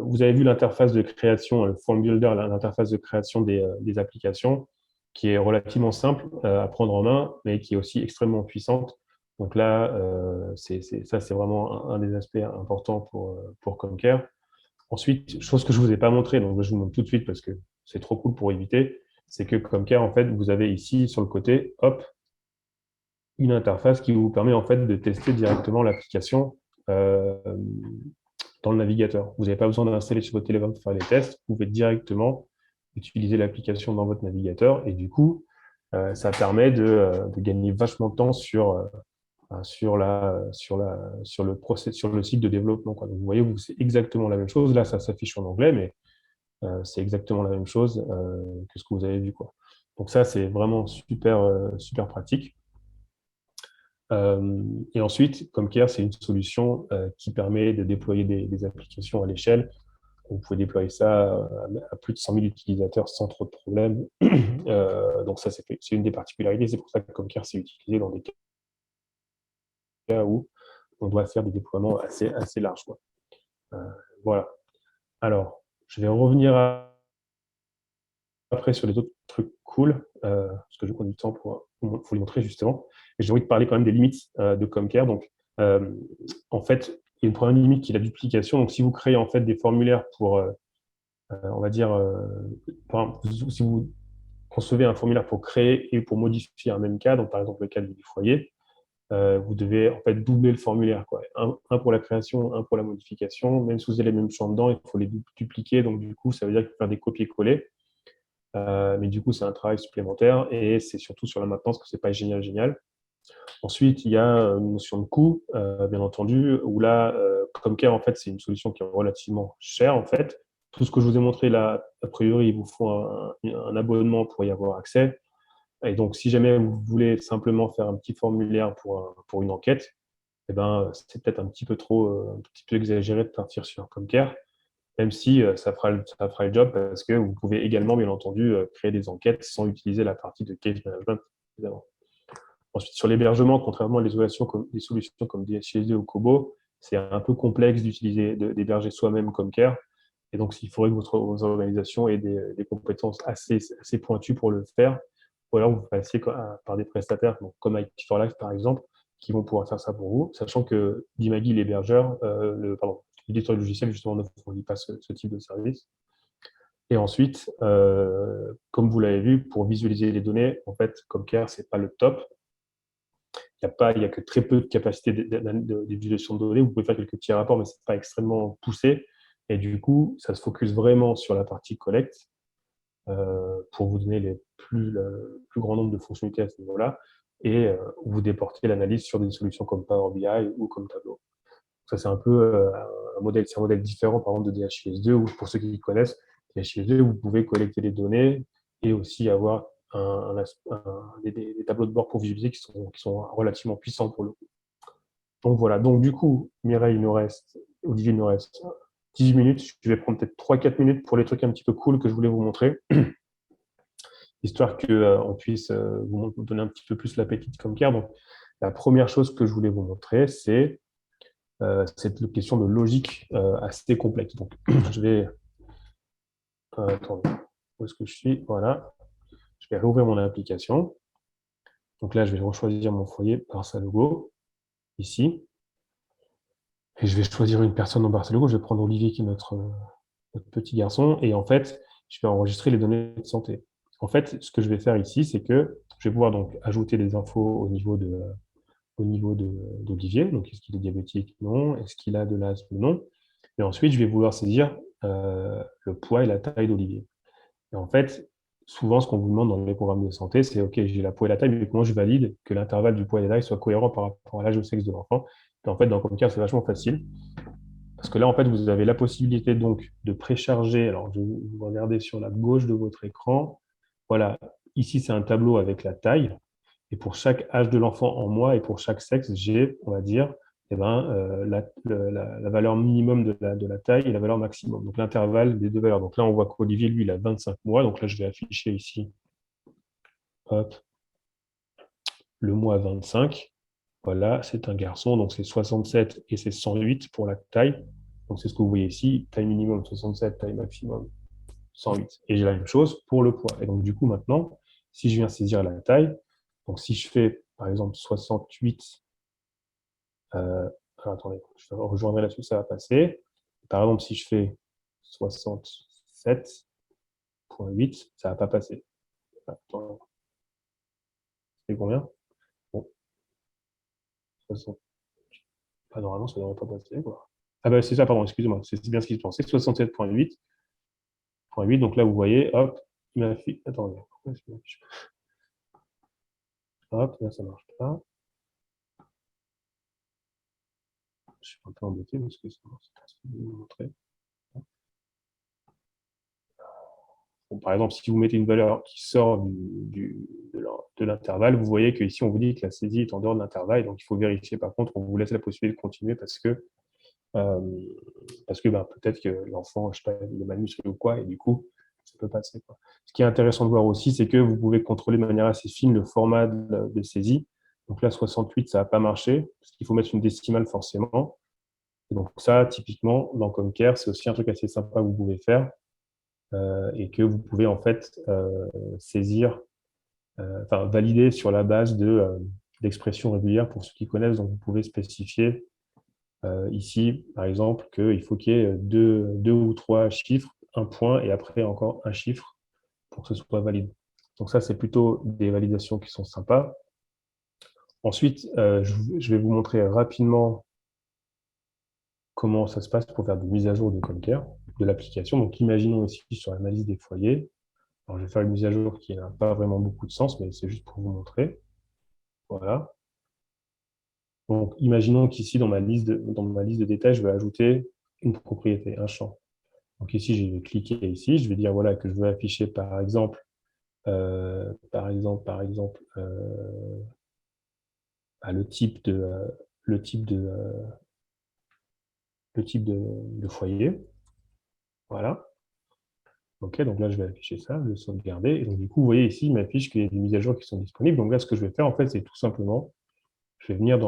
Vous avez vu l'interface de création, le form builder, l'interface de création des applications, qui est relativement simple à prendre en main, mais qui est aussi extrêmement puissante. Donc là, ça, c'est vraiment un des aspects importants pour Comcare. Ensuite, chose que je ne vous ai pas montré, donc je vous montre tout de suite parce que c'est trop cool pour éviter, c'est que Comcare, en fait, vous avez ici, sur le côté, hop, une interface qui vous permet en fait de tester directement l'application dans le navigateur. Vous n'avez pas besoin d'installer sur votre téléphone pour faire les tests. Vous pouvez directement utiliser l'application dans votre navigateur et du coup, ça permet de gagner vachement de temps sur le cycle de développement, quoi. Donc, vous voyez, c'est exactement la même chose. Là, ça s'affiche en anglais, mais c'est exactement la même chose que ce que vous avez vu, quoi. Donc ça, c'est vraiment super pratique. Et ensuite, Comcare, c'est une solution qui permet de déployer des applications à l'échelle. Vous pouvez déployer ça à plus de 100 000 utilisateurs sans trop de problèmes. Donc ça, c'est une des particularités. C'est pour ça que Comcare s'est utilisé dans des cas où on doit faire des déploiements assez larges, quoi. Voilà. Alors, je vais revenir après sur les autres trucs cool, parce que je prends du temps pour vous les montrer justement. Et j'ai envie de parler quand même des limites de Comcare. Donc, en fait, Il y a une première limite qui est la duplication. Donc, si vous créez en fait des formulaires pour, on va dire, si vous concevez un formulaire pour créer et pour modifier un même cas, donc par exemple le cas du foyer, vous devez en fait doubler le formulaire, quoi. Un pour la création, un pour la modification. Même si vous avez les mêmes champs dedans, il faut les dupliquer. Donc, du coup, ça veut dire qu'il faut faire des copier-coller. Mais du coup, c'est un travail supplémentaire et c'est surtout sur la maintenance que c'est pas génial. Ensuite, il y a une notion de coût, bien entendu, où là, Comcare, en fait, c'est une solution qui est relativement chère, en fait. Tout ce que je vous ai montré là, a priori, il vous faut un abonnement pour y avoir accès. Et donc, si jamais vous voulez simplement faire un petit formulaire pour une enquête, eh ben, c'est peut-être un petit peu exagéré de partir sur Comcare, même si ça fera le job parce que vous pouvez également, bien entendu, créer des enquêtes sans utiliser la partie de case management, évidemment. Ensuite, sur l'hébergement, contrairement à des solutions comme DHCSD ou Kobo, c'est un peu complexe d'héberger soi-même Comcare. Et donc, il faudrait que vos organisations aient des compétences assez pointues pour le faire. Ou alors, vous passiez par des prestataires comme IT4Life, par exemple, qui vont pouvoir faire ça pour vous, sachant que Dimagi, l'hébergeur, l'éditeur logiciel, justement, ne fournit pas ce type de service. Et ensuite, comme vous l'avez vu, pour visualiser les données, en fait, Comcare, ce n'est pas le top. Il y a que très peu de capacité de visualisation de données. Vous pouvez faire quelques petits rapports, mais ce n'est pas extrêmement poussé. Et du coup, ça se focus vraiment sur la partie collecte pour vous donner le plus grand nombre de fonctionnalités à ce niveau-là. Et vous déportez l'analyse sur des solutions comme Power BI ou comme Tableau. Ça, c'est un peu un modèle différent, par exemple, de DHIS2, où pour ceux qui connaissent, DHIS2, vous pouvez collecter les données et aussi avoir des tableaux de bord pour visualiser qui sont relativement puissants pour le coup. Donc voilà, donc du coup, Mireille, Olivier, il nous reste 18 minutes. Je vais prendre peut-être 3-4 minutes pour les trucs un petit peu cool que je voulais vous montrer, histoire qu'on puisse vous donner un petit peu plus l'appétit de Comcare. Donc, la première chose que je voulais vous montrer, c'est cette question de logique assez complexe. Donc, je vais... attendez, où est-ce que je suis? Voilà. Je vais rouvrir mon application. Donc là, je vais choisir mon foyer Barça-Logo, ici. Et je vais choisir une personne dans Barça-Logo. Je vais prendre Olivier, qui est notre petit garçon. Et en fait, je vais enregistrer les données de santé. En fait, ce que je vais faire ici, c'est que je vais pouvoir donc ajouter des infos au niveau d'Olivier. Donc, est-ce qu'il est diabétique? Non. Est-ce qu'il a de l'asthme? Non. Et ensuite, je vais vouloir saisir le poids et la taille d'Olivier. Et en fait, souvent, ce qu'on vous demande dans les programmes de santé, c'est OK, j'ai la poids et la taille, mais comment je valide que l'intervalle du poids et de la taille soit cohérent par rapport à l'âge et au sexe de l'enfant? Et en fait, dans Comcare, c'est vachement facile. Parce que là, en fait, vous avez la possibilité donc de précharger. Alors, je vais vous regarder sur la gauche de votre écran. Voilà, ici, c'est un tableau avec la taille. Et pour chaque âge de l'enfant en mois et pour chaque sexe, j'ai, on va dire, eh ben, la valeur minimum de la taille et la valeur maximum. Donc, l'intervalle des deux valeurs. Donc là, on voit qu'Olivier, lui, il a 25 mois. Donc là, je vais afficher ici, hop, le mois 25. Voilà, c'est un garçon. Donc, c'est 67 et c'est 108 pour la taille. Donc, c'est ce que vous voyez ici. Taille minimum 67, taille maximum 108. Et j'ai la même chose pour le poids. Et donc, du coup, maintenant, si je viens saisir la taille, donc si je fais, par exemple, 68, alors attendez, je rejoindrai là-dessus, ça va passer. Par exemple, si je fais 67,8, ça va pas passer. Attends, c'est combien? Bon, 60. Ah, normalement, ça ne devrait pas passer, quoi. Ah bah c'est ça, pardon, excusez-moi, c'est bien ce qui se pensait. 67,8. Donc là, vous voyez, hop, il m'a fait. Attendez, pourquoi est-ce qu'il m'affiche pas? Hop, là, ça ne marche pas. Je suis un peu embêté parce que ça ne marche pas ce que je vais vous montrer. Bon, par exemple, si vous mettez une valeur qui sort de l'intervalle, vous voyez qu'ici, on vous dit que la saisie est en dehors de l'intervalle, donc il faut vérifier. Par contre, on vous laisse la possibilité de continuer parce que peut-être que l'enfant, je sais pas, il est mal musclé ou quoi, et du coup, ça peut passer, quoi. Ce qui est intéressant de voir aussi, c'est que vous pouvez contrôler de manière assez fine le format de saisie. Donc là, 68, ça va pas marcher, parce qu'il faut mettre une décimale forcément. Et donc ça, typiquement, dans Comcare, c'est aussi un truc assez sympa que vous pouvez faire, et que vous pouvez en fait saisir, valider sur la base d'expressions régulières pour ceux qui connaissent. Donc vous pouvez spécifier Ici, par exemple, qu'il faut qu'il y ait deux ou trois chiffres, un point et après encore un chiffre pour que ce soit valide. Donc ça, c'est plutôt des validations qui sont sympas. Ensuite, je vais vous montrer rapidement comment ça se passe pour faire des mises à jour de Conquer, de l'application. Donc imaginons ici sur la liste des foyers. Alors, je vais faire une mise à jour qui n'a pas vraiment beaucoup de sens, mais c'est juste pour vous montrer. Voilà. Donc, imaginons qu'ici, dans ma liste de détails, je vais ajouter une propriété, un champ. Donc ici, je vais cliquer ici, je vais dire voilà que je veux afficher par exemple, le type de foyer. Voilà. OK, donc là, je vais afficher ça, le sauvegarder. Et donc, du coup, vous voyez ici, il m'affiche qu'il y a des mises à jour qui sont disponibles. Donc là, ce que je vais faire, en fait, c'est tout simplement, je vais venir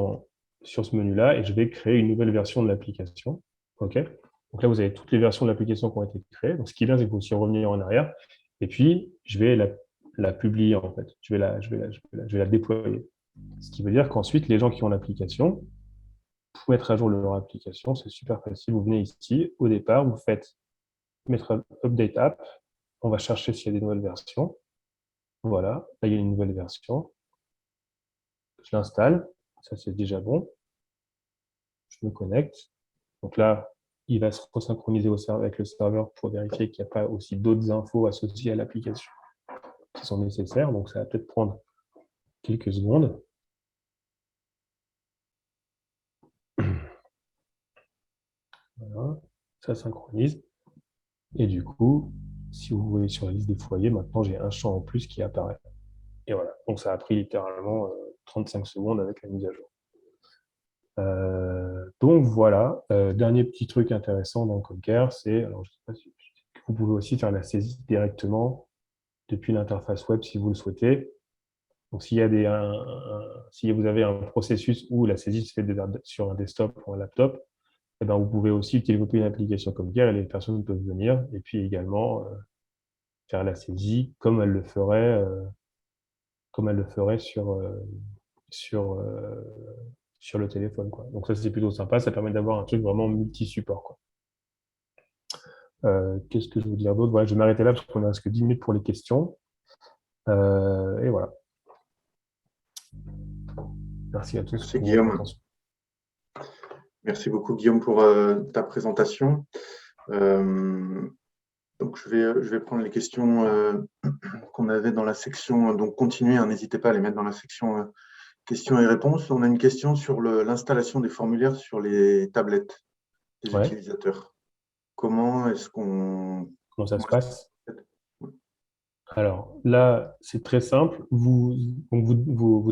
sur ce menu-là et je vais créer une nouvelle version de l'application. OK? Donc là, vous avez toutes les versions de l'application qui ont été créées. Donc, ce qui est bien, c'est que vous aussi revenir en arrière. Et puis, je vais la publier, en fait. Je vais la déployer. Ce qui veut dire qu'ensuite, les gens qui ont l'application, pour mettre à jour leur application, c'est super facile. Vous venez ici, au départ, vous faites mettre Update App. On va chercher s'il y a des nouvelles versions. Voilà, là, il y a une nouvelle version. Je l'installe. Ça, c'est déjà bon. Je me connecte. Donc là, il va se resynchroniser avec le serveur pour vérifier qu'il n'y a pas aussi d'autres infos associées à l'application qui sont nécessaires. Donc, ça va peut-être prendre quelques secondes. Voilà, ça synchronise. Et du coup, si vous voyez sur la liste des foyers, maintenant, j'ai un champ en plus qui apparaît. Et voilà, donc ça a pris littéralement 35 secondes avec la mise à jour. Donc voilà, dernier petit truc intéressant dans Conquer, c'est, alors je sais pas si vous pouvez aussi faire la saisie directement depuis l'interface web si vous le souhaitez. Donc s'il y a si vous avez un processus où la saisie se fait sur un desktop ou un laptop, eh ben, vous pouvez aussi développer une application Conquer et les personnes peuvent venir et puis également faire la saisie comme elles le feraient sur, sur le téléphone, quoi. Donc ça, c'est plutôt sympa. Ça permet d'avoir un truc vraiment multi-support, quoi. Qu'est-ce que je veux dire d'autre? Voilà, je vais m'arrêter là parce qu'on a presque 10 minutes pour les questions. Et voilà. Merci à tous Merci, pour votre Guillaume. attention. Merci beaucoup, Guillaume, pour ta présentation. Donc, je vais prendre les questions qu'on avait dans la section. Donc, continuez, hein, n'hésitez pas à les mettre dans la section questions et réponses. On a une question sur l'installation des formulaires sur les tablettes des Ouais. utilisateurs. Comment est-ce qu'on... Comment ça se passe? Alors là, c'est très simple. Vous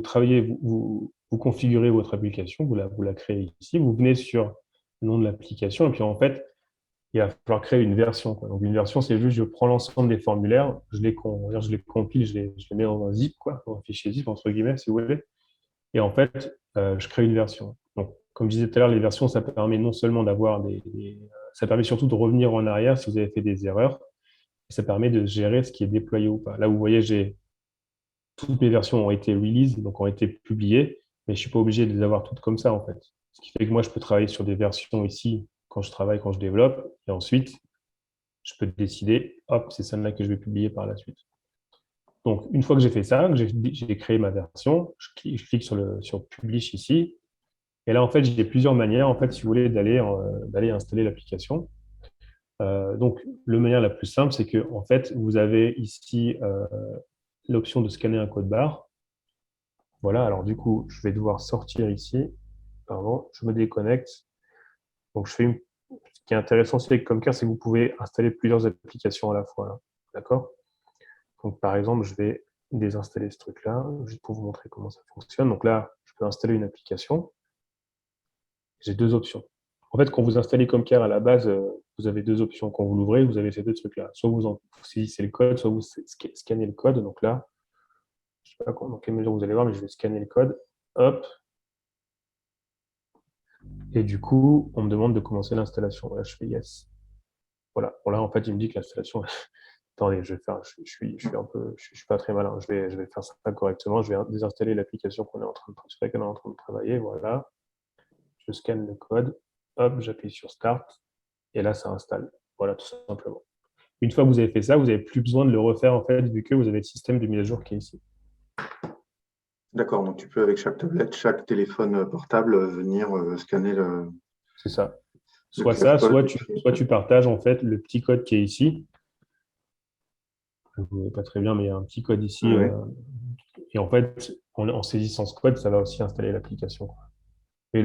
travaillez, vous configurez votre application, vous la créez ici, vous venez sur le nom de l'application, et puis en fait, il va falloir créer une version, quoi. Donc une version, c'est juste, je prends l'ensemble des formulaires, je les compile, je les mets dans un zip, quoi, dans un fichier zip, entre guillemets, si vous voulez. Et en fait, je crée une version. Donc, comme je disais tout à l'heure, les versions, ça permet non seulement d'avoir ça permet surtout de revenir en arrière si vous avez fait des erreurs, et ça permet de gérer ce qui est déployé ou pas. Là, vous voyez, toutes mes versions ont été release, donc ont été publiées, mais je suis pas obligé de les avoir toutes comme ça, en fait. Ce qui fait que moi, je peux travailler sur des versions ici quand je développe, et ensuite, je peux décider, hop, c'est celle-là que je vais publier par la suite. Donc, une fois que j'ai fait ça, que j'ai créé ma version, je clique sur Publish ici. Et là, en fait, j'ai plusieurs manières, en fait, si vous voulez, d'aller installer l'application. Donc, la manière la plus simple, c'est que, en fait, vous avez ici l'option de scanner un code barre. Voilà, alors du coup, je vais devoir sortir ici. Pardon, je me déconnecte. Donc, ce qui est intéressant aussi avec Comcare, c'est que vous pouvez installer plusieurs applications à la fois. D'accord? Donc, par exemple, je vais désinstaller ce truc-là, juste pour vous montrer comment ça fonctionne. Donc là, je peux installer une application. J'ai deux options. En fait, quand vous installez Comcare à la base, vous avez deux options. Quand vous l'ouvrez, vous avez ces deux trucs-là. Soit vous saisissez le code, soit vous scannez le code. Donc là, je ne sais pas dans quelle mesure vous allez voir, mais je vais scanner le code. Hop. Et du coup, on me demande de commencer l'installation. Là, je fais yes. Voilà. Bon, là, en fait, il me dit que l'installation. Attendez, je vais faire. Je suis pas très malin. Je vais faire ça correctement. Je vais désinstaller l'application qu'on est en train de travailler. Voilà. Je scanne le code. hop, j'appuie sur Start, et là, ça installe. Voilà, tout simplement. Une fois que vous avez fait ça, vous n'avez plus besoin de le refaire, en fait, vu que vous avez le système de mise à jour qui est ici. D'accord, donc tu peux avec chaque tablette, chaque téléphone portable venir scanner C'est ça. le Soit QR ça, code. soit tu partages, en fait, le petit code qui est ici. Vous ne voyez pas très bien, mais il y a un petit code ici. Ouais. Et en fait, en saisissant ce code, ça va aussi installer l'application. Et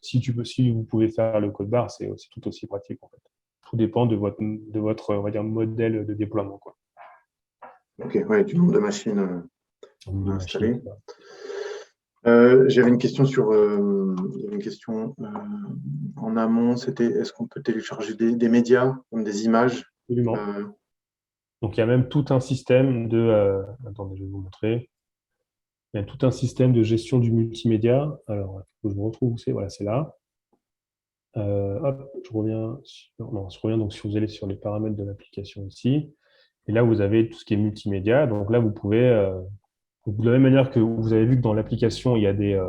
si vous pouvez faire le code barre, c'est tout aussi pratique, en fait. Tout dépend de votre on va dire, modèle de déploiement, quoi. Ok, ouais, du nombre de machines De à machine, installer. quoi. J'avais une question il y avait une question en amont, c'était est-ce qu'on peut télécharger des médias comme des images? Absolument. Donc, il y a même tout un système attendez, je vais vous montrer. Il y a tout un système de gestion du multimédia. Alors, il faut que je me retrouve où c'est. Voilà, c'est là. Hop, je reviens donc si vous allez sur les paramètres de l'application ici. Et là, vous avez tout ce qui est multimédia. Donc là, vous pouvez, de la même manière que vous avez vu que dans l'application, il y a il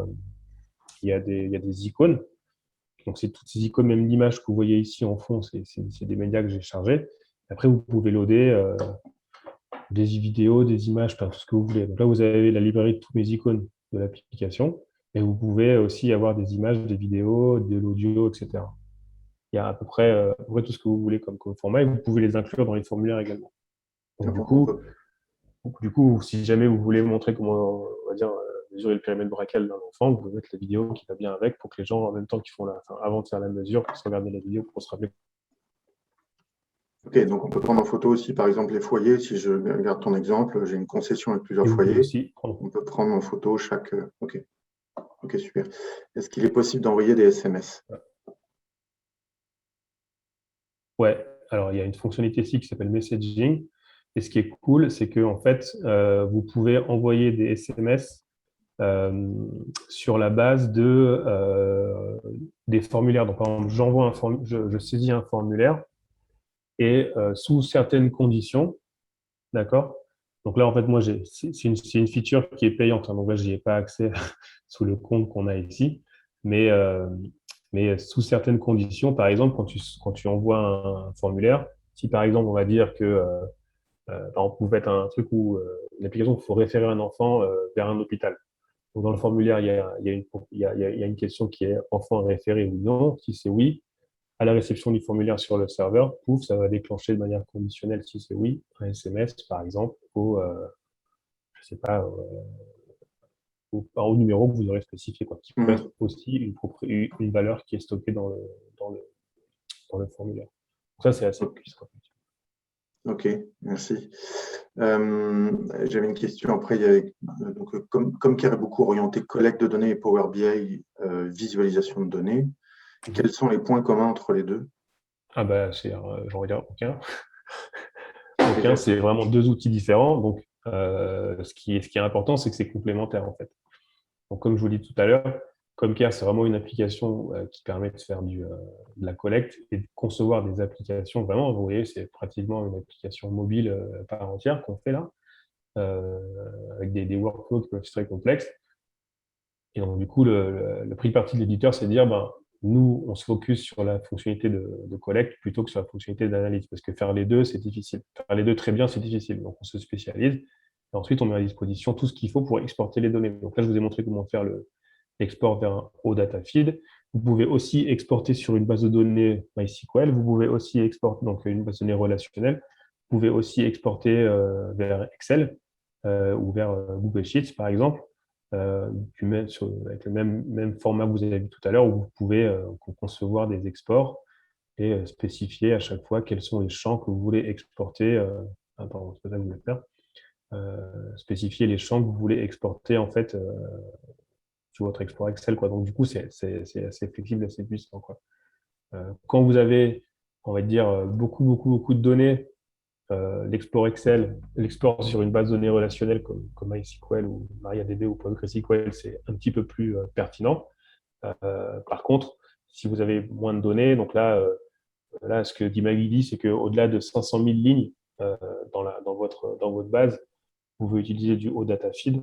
y a des icônes. Donc, c'est toutes ces icônes, même l'image que vous voyez ici en fond, c'est des médias que j'ai chargés. Après, vous pouvez loader des vidéos, des images, enfin, tout ce que vous voulez. Donc là, vous avez la librairie de toutes mes icônes de l'application. Et vous pouvez aussi avoir des images, des vidéos, de l'audio, etc. Il y a à peu près tout ce que vous voulez comme format et vous pouvez les inclure dans les formulaires également. Donc, du coup, si jamais vous voulez montrer comment, on va dire, mesurer le périmètre brachial d'un enfant, vous pouvez mettre la vidéo qui va bien avec pour que les gens, en même temps qu'ils font avant de faire la mesure, puissent regarder la vidéo pour se rappeler. Ok, donc on peut prendre en photo aussi, par exemple, les foyers. Si je regarde ton exemple, j'ai une concession avec plusieurs Et vous pouvez foyers. aussi prendre. On peut prendre en photo chaque. Ok, super. Est-ce qu'il est possible d'envoyer des SMS? Ouais, alors il y a une fonctionnalité ici qui s'appelle Messaging. Et ce qui est cool, c'est que en fait, vous pouvez envoyer des SMS sur la base des formulaires. Donc, par exemple, je saisis un formulaire et sous certaines conditions, d'accord? Donc là, en fait, moi, c'est une feature qui est payante. Hein, donc là, je n'y ai pas accès sous le compte qu'on a ici. Mais, euh, mais sous certaines conditions, par exemple, quand tu envoies un formulaire, si par exemple, on va dire que par exemple, vous faites un truc où une application où il faut référer un enfant vers un hôpital. Donc, dans le formulaire, il y a une question qui est enfant référé ou non. Si c'est oui, à la réception du formulaire sur le serveur, pouf, ça va déclencher de manière conditionnelle, si c'est oui, un SMS, par exemple, je sais pas, au numéro que vous aurez spécifié, quoi, qui peut être aussi une valeur qui est stockée dans le, dans le formulaire. Donc ça, c'est assez puissant. Ok, merci. J'avais une question après. Il y avait, comme Care est beaucoup orienté collecte de données et Power BI, visualisation de données, quels sont les points communs entre les deux? Ah bah, j'en regarde aucun. Aucun, c'est vraiment deux outils différents. Donc, ce qui est important, c'est que c'est complémentaire, en fait. Donc, comme je vous l'ai dit tout à l'heure, Comcare, c'est vraiment une application qui permet de faire de la collecte et de concevoir des applications. Vraiment, vous voyez, c'est pratiquement une application mobile à part entière qu'on fait là, euh, avec des workflows qui peuvent être très complexes. Et donc, du coup, le prix parti de l'éditeur, c'est de dire, ben, nous, on se focus sur la fonctionnalité de collecte plutôt que sur la fonctionnalité d'analyse, parce que faire les deux, c'est difficile. Faire les deux très bien, c'est difficile. Donc, on se spécialise. Et ensuite, on met à disposition tout ce qu'il faut pour exporter les données. Donc là, je vous ai montré comment faire l'export vers un OData feed. Vous pouvez aussi exporter sur une base de données MySQL. Vous pouvez aussi exporter donc une base de données relationnelle. Vous pouvez aussi exporter vers Excel ou vers Google Sheets, par exemple. Avec le même format que vous avez vu tout à l'heure, où vous pouvez concevoir des exports et spécifier à chaque fois quels sont les champs que vous voulez exporter. Pardon, c'est pas ça que vous voulez faire. Spécifier les champs que vous voulez exporter en fait sur votre export Excel, quoi. Donc du coup, c'est assez flexible, assez puissant, quoi. Quand vous avez, on va dire, beaucoup de données, l'export Excel, l'export sur une base de données relationnelle comme MySQL ou MariaDB ou PostgreSQL, c'est un petit peu plus pertinent. Par contre, si vous avez moins de données, donc là ce que dit Maggie, c'est qu'au-delà de 500 000 lignes dans votre base, vous pouvez utiliser du OData Feed.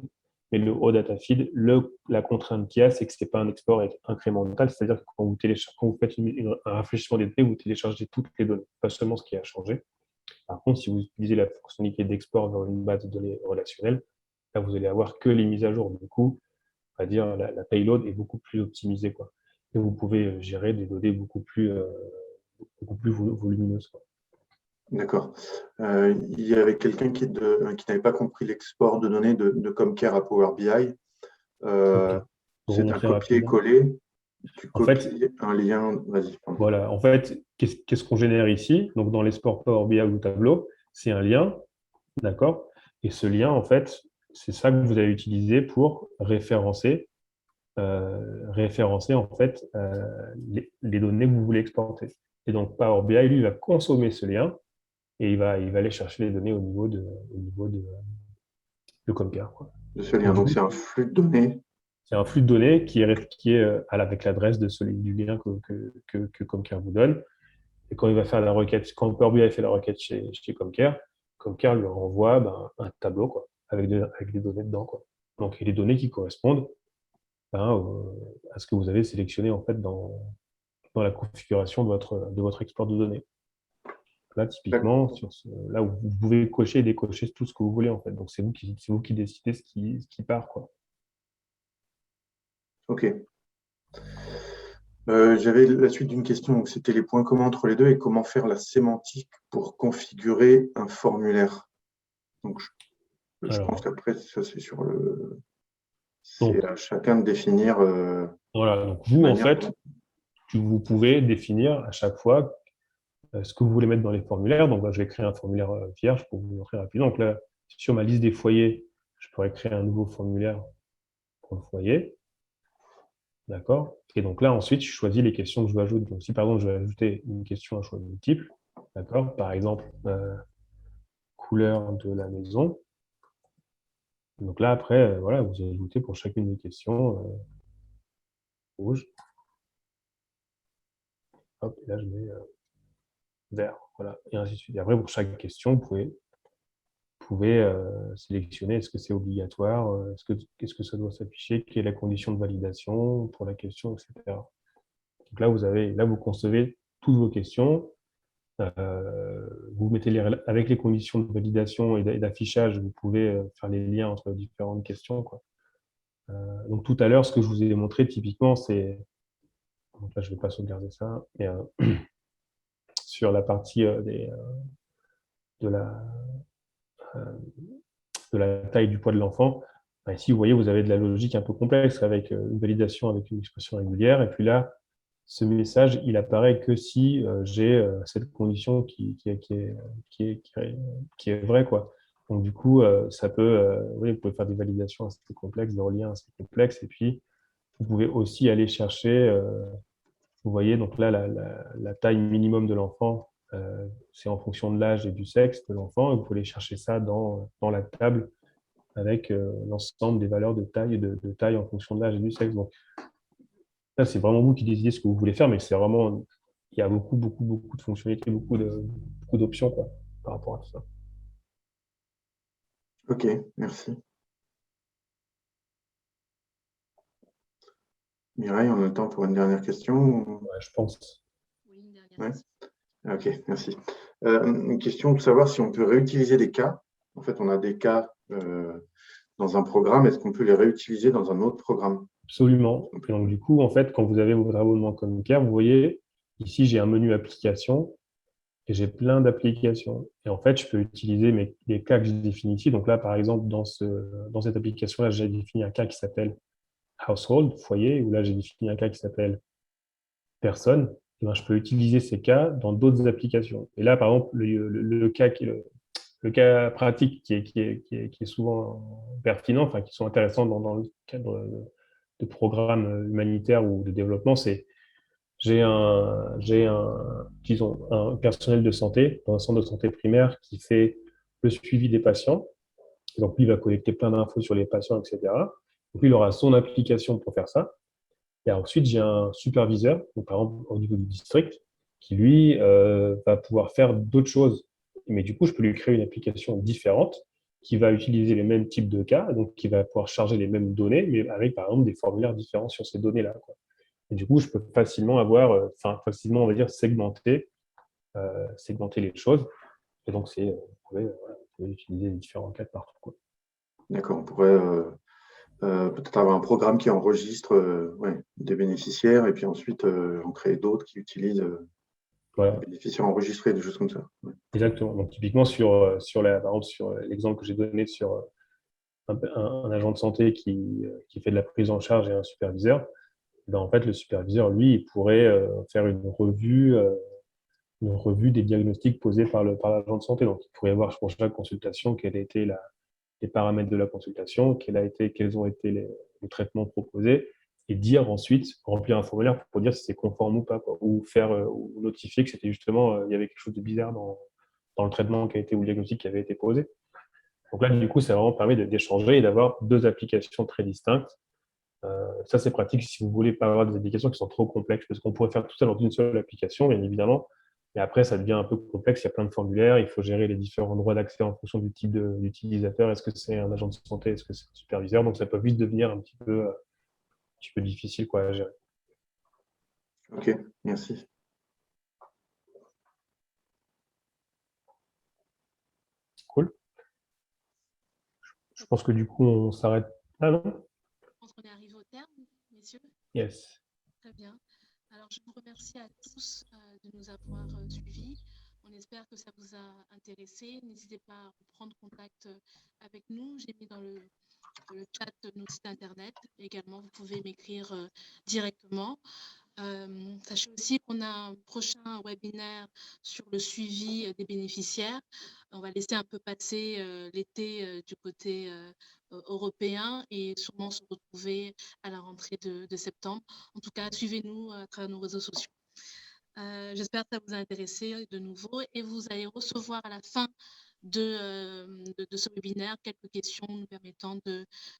Mais le haut data feed, la contrainte qu'il y a, c'est que ce n'est pas un export incrémental, c'est-à-dire que quand vous faites un rafraîchissement des données, vous téléchargez toutes les données, pas seulement ce qui a changé. Par contre, si vous utilisez la fonctionnalité d'export vers une base de données relationnelle, là, vous allez avoir que les mises à jour. Du coup, on va dire la payload est beaucoup plus optimisée, quoi. Et vous pouvez gérer des données beaucoup plus volumineuses, quoi. D'accord. Il y avait quelqu'un qui n'avait pas compris l'export de données de Comcare à Power BI. C'est un copier-coller. Tu copies un lien. Vas-y. Voilà. En fait, qu'est-ce qu'on génère ici? Donc, dans l'export Power BI ou Tableau, c'est un lien, d'accord? Et ce lien, en fait, c'est ça que vous allez utiliser pour référencer en fait les données que vous voulez exporter. Et donc, Power BI, lui, va consommer ce lien et il va aller chercher les données au niveau de Comcare, quoi. De ce lien. Donc, c'est un flux de données. C'est un flux de données qui est avec l'adresse du lien que Comcare vous donne. Et quand il va faire la requête, quand Power BI fait la requête chez Comcare, Comcare lui renvoie un tableau, quoi, avec des données dedans, quoi. Donc, il y a des données qui correspondent à ce que vous avez sélectionné en fait dans la configuration de votre export de données. Là, typiquement, là où vous pouvez cocher et décocher tout ce que vous voulez en fait. Donc, c'est vous qui décidez ce qui part, quoi. Ok. J'avais la suite d'une question. Donc, c'était les points communs entre les deux et comment faire la sémantique pour configurer un formulaire. Donc, je pense qu'après, ça, c'est sur le. C'est à chacun de définir. Voilà. Donc, vous, en fait, vous pouvez définir à chaque fois ce que vous voulez mettre dans les formulaires. Donc, je vais créer un formulaire vierge pour vous montrer rapidement. Donc là, sur ma liste des foyers, je pourrais créer un nouveau formulaire pour le foyer. D'accord? Et donc là, ensuite, je choisis les questions que je veux ajouter. Donc, si par exemple, je vais ajouter une question à choix multiple, d'accord? Par exemple, couleur de la maison. Donc là, après, voilà, vous ajoutez pour chacune des questions rouge. Hop, et là, je mets vert. Voilà, et ainsi de suite. Et après, pour chaque question, vous pouvez sélectionner est-ce que c'est obligatoire, est-ce que ça doit s'afficher, quelle est la condition de validation pour la question, etc. Donc là, vous concevez toutes vos questions. Vous mettez avec les conditions de validation et d'affichage, vous pouvez faire les liens entre les différentes questions, quoi. Donc tout à l'heure, ce que je vous ai montré typiquement, c'est. Donc là, je ne vais pas sauvegarder ça, mais sur la partie de la taille du poids de l'enfant. Ici, vous voyez, vous avez de la logique un peu complexe avec une validation avec une expression régulière. Et puis là, ce message, il apparaît que si j'ai cette condition qui est vraie, quoi. Donc, du coup, ça peut, oui, vous pouvez faire des validations assez complexes, des reliens assez complexes. Et puis, vous pouvez aussi aller chercher, vous voyez, donc là, la taille minimum de l'enfant, c'est en fonction de l'âge et du sexe de l'enfant. Et vous pouvez aller chercher ça dans la table avec l'ensemble des valeurs de taille en fonction de l'âge et du sexe. Donc, là, c'est vraiment vous qui décidez ce que vous voulez faire, mais c'est vraiment, il y a beaucoup de fonctionnalités, beaucoup d'options, quoi, par rapport à tout ça. Ok, merci. Mireille, on a le temps pour une dernière question Ouais, je pense. Oui, une dernière question. Ok, merci. Une question de savoir si on peut réutiliser des cas. En fait, on a des cas dans un programme. Est-ce qu'on peut les réutiliser dans un autre programme? Absolument. Et donc, du coup, en fait, quand vous avez votre abonnement Comcare, vous voyez, ici, j'ai un menu application et j'ai plein d'applications. Et en fait, je peux utiliser les cas que j'ai définis ici. Donc là, par exemple, dans cette application-là, j'ai défini un cas qui s'appelle Household, foyer, où là, j'ai défini un cas qui s'appelle Personne. Et ben, je peux utiliser ces cas dans d'autres applications. Et là, par exemple, le cas pratique qui est souvent pertinent, enfin, qui sont intéressants dans le cadre de programmes humanitaires ou de développement, c'est disons, un personnel de santé dans un centre de santé primaire qui fait le suivi des patients. Donc, lui, il va collecter plein d'infos sur les patients, etc. Donc, lui, il aura son application pour faire ça. Et ensuite, j'ai un superviseur, donc, par exemple, au niveau du district, qui, lui, va pouvoir faire d'autres choses. Mais du coup, je peux lui créer une application différente qui va utiliser les mêmes types de cas, donc qui va pouvoir charger les mêmes données, mais avec par exemple des formulaires différents sur ces données-là, quoi. Et du coup, je peux facilement avoir, facilement, on va dire, segmenter les choses. Et donc, vous pouvez utiliser les différents cas de partout, quoi. D'accord, on pourrait peut-être avoir un programme qui enregistre des bénéficiaires et puis ensuite en créer d'autres qui utilisent Voilà, les bénéficiaires enregistrés, des choses comme ça. Ouais. exactement. Donc, typiquement, par exemple, sur l'exemple que j'ai donné sur un agent de santé qui fait de la prise en charge et un superviseur, ben, en fait, le superviseur, lui, il pourrait faire une revue des diagnostics posés par l'agent de santé. Donc, il pourrait voir pour chaque consultation quels étaient les paramètres de la consultation, quels ont été les traitements proposés, et dire ensuite, remplir un formulaire pour dire si c'est conforme ou pas, quoi, ou ou notifier que c'était justement, il y avait quelque chose de bizarre dans le traitement qui a été ou le diagnostic qui avait été posé. Donc là, du coup, ça vraiment permet d'échanger et d'avoir deux applications très distinctes. Ça, c'est pratique si vous voulez pas avoir des applications qui sont trop complexes, parce qu'on pourrait faire tout ça dans une seule application, bien évidemment. Mais après, ça devient un peu complexe. Il y a plein de formulaires. Il faut gérer les différents droits d'accès en fonction du type d'utilisateur. Est-ce que c'est un agent de santé? Est-ce que c'est un superviseur? Donc, ça peut vite devenir un petit peu difficile, quoi, à gérer. Ok, merci. Cool. Je pense que du coup, on s'arrête là, non? Je pense qu'on est arrivé au terme, messieurs. Yes. Très bien. Alors, je vous remercie à tous de nous avoir suivis. On espère que ça vous a intéressé. N'hésitez pas à prendre contact avec nous. J'ai mis dans le chat de notre site internet. Également, vous pouvez m'écrire directement. Sachez aussi qu'on a un prochain webinaire sur le suivi des bénéficiaires. On va laisser un peu passer l'été du côté européen et sûrement se retrouver à la rentrée de septembre. En tout cas, suivez-nous à travers nos réseaux sociaux. J'espère que ça vous a intéressé de nouveau et vous allez recevoir à la fin de ce webinaire quelques questions nous permettant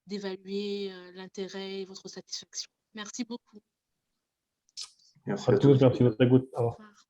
d'évaluer l'intérêt et votre satisfaction. Merci beaucoup. Merci À à tous, tous. merci de votre écoute. Au revoir. Au revoir.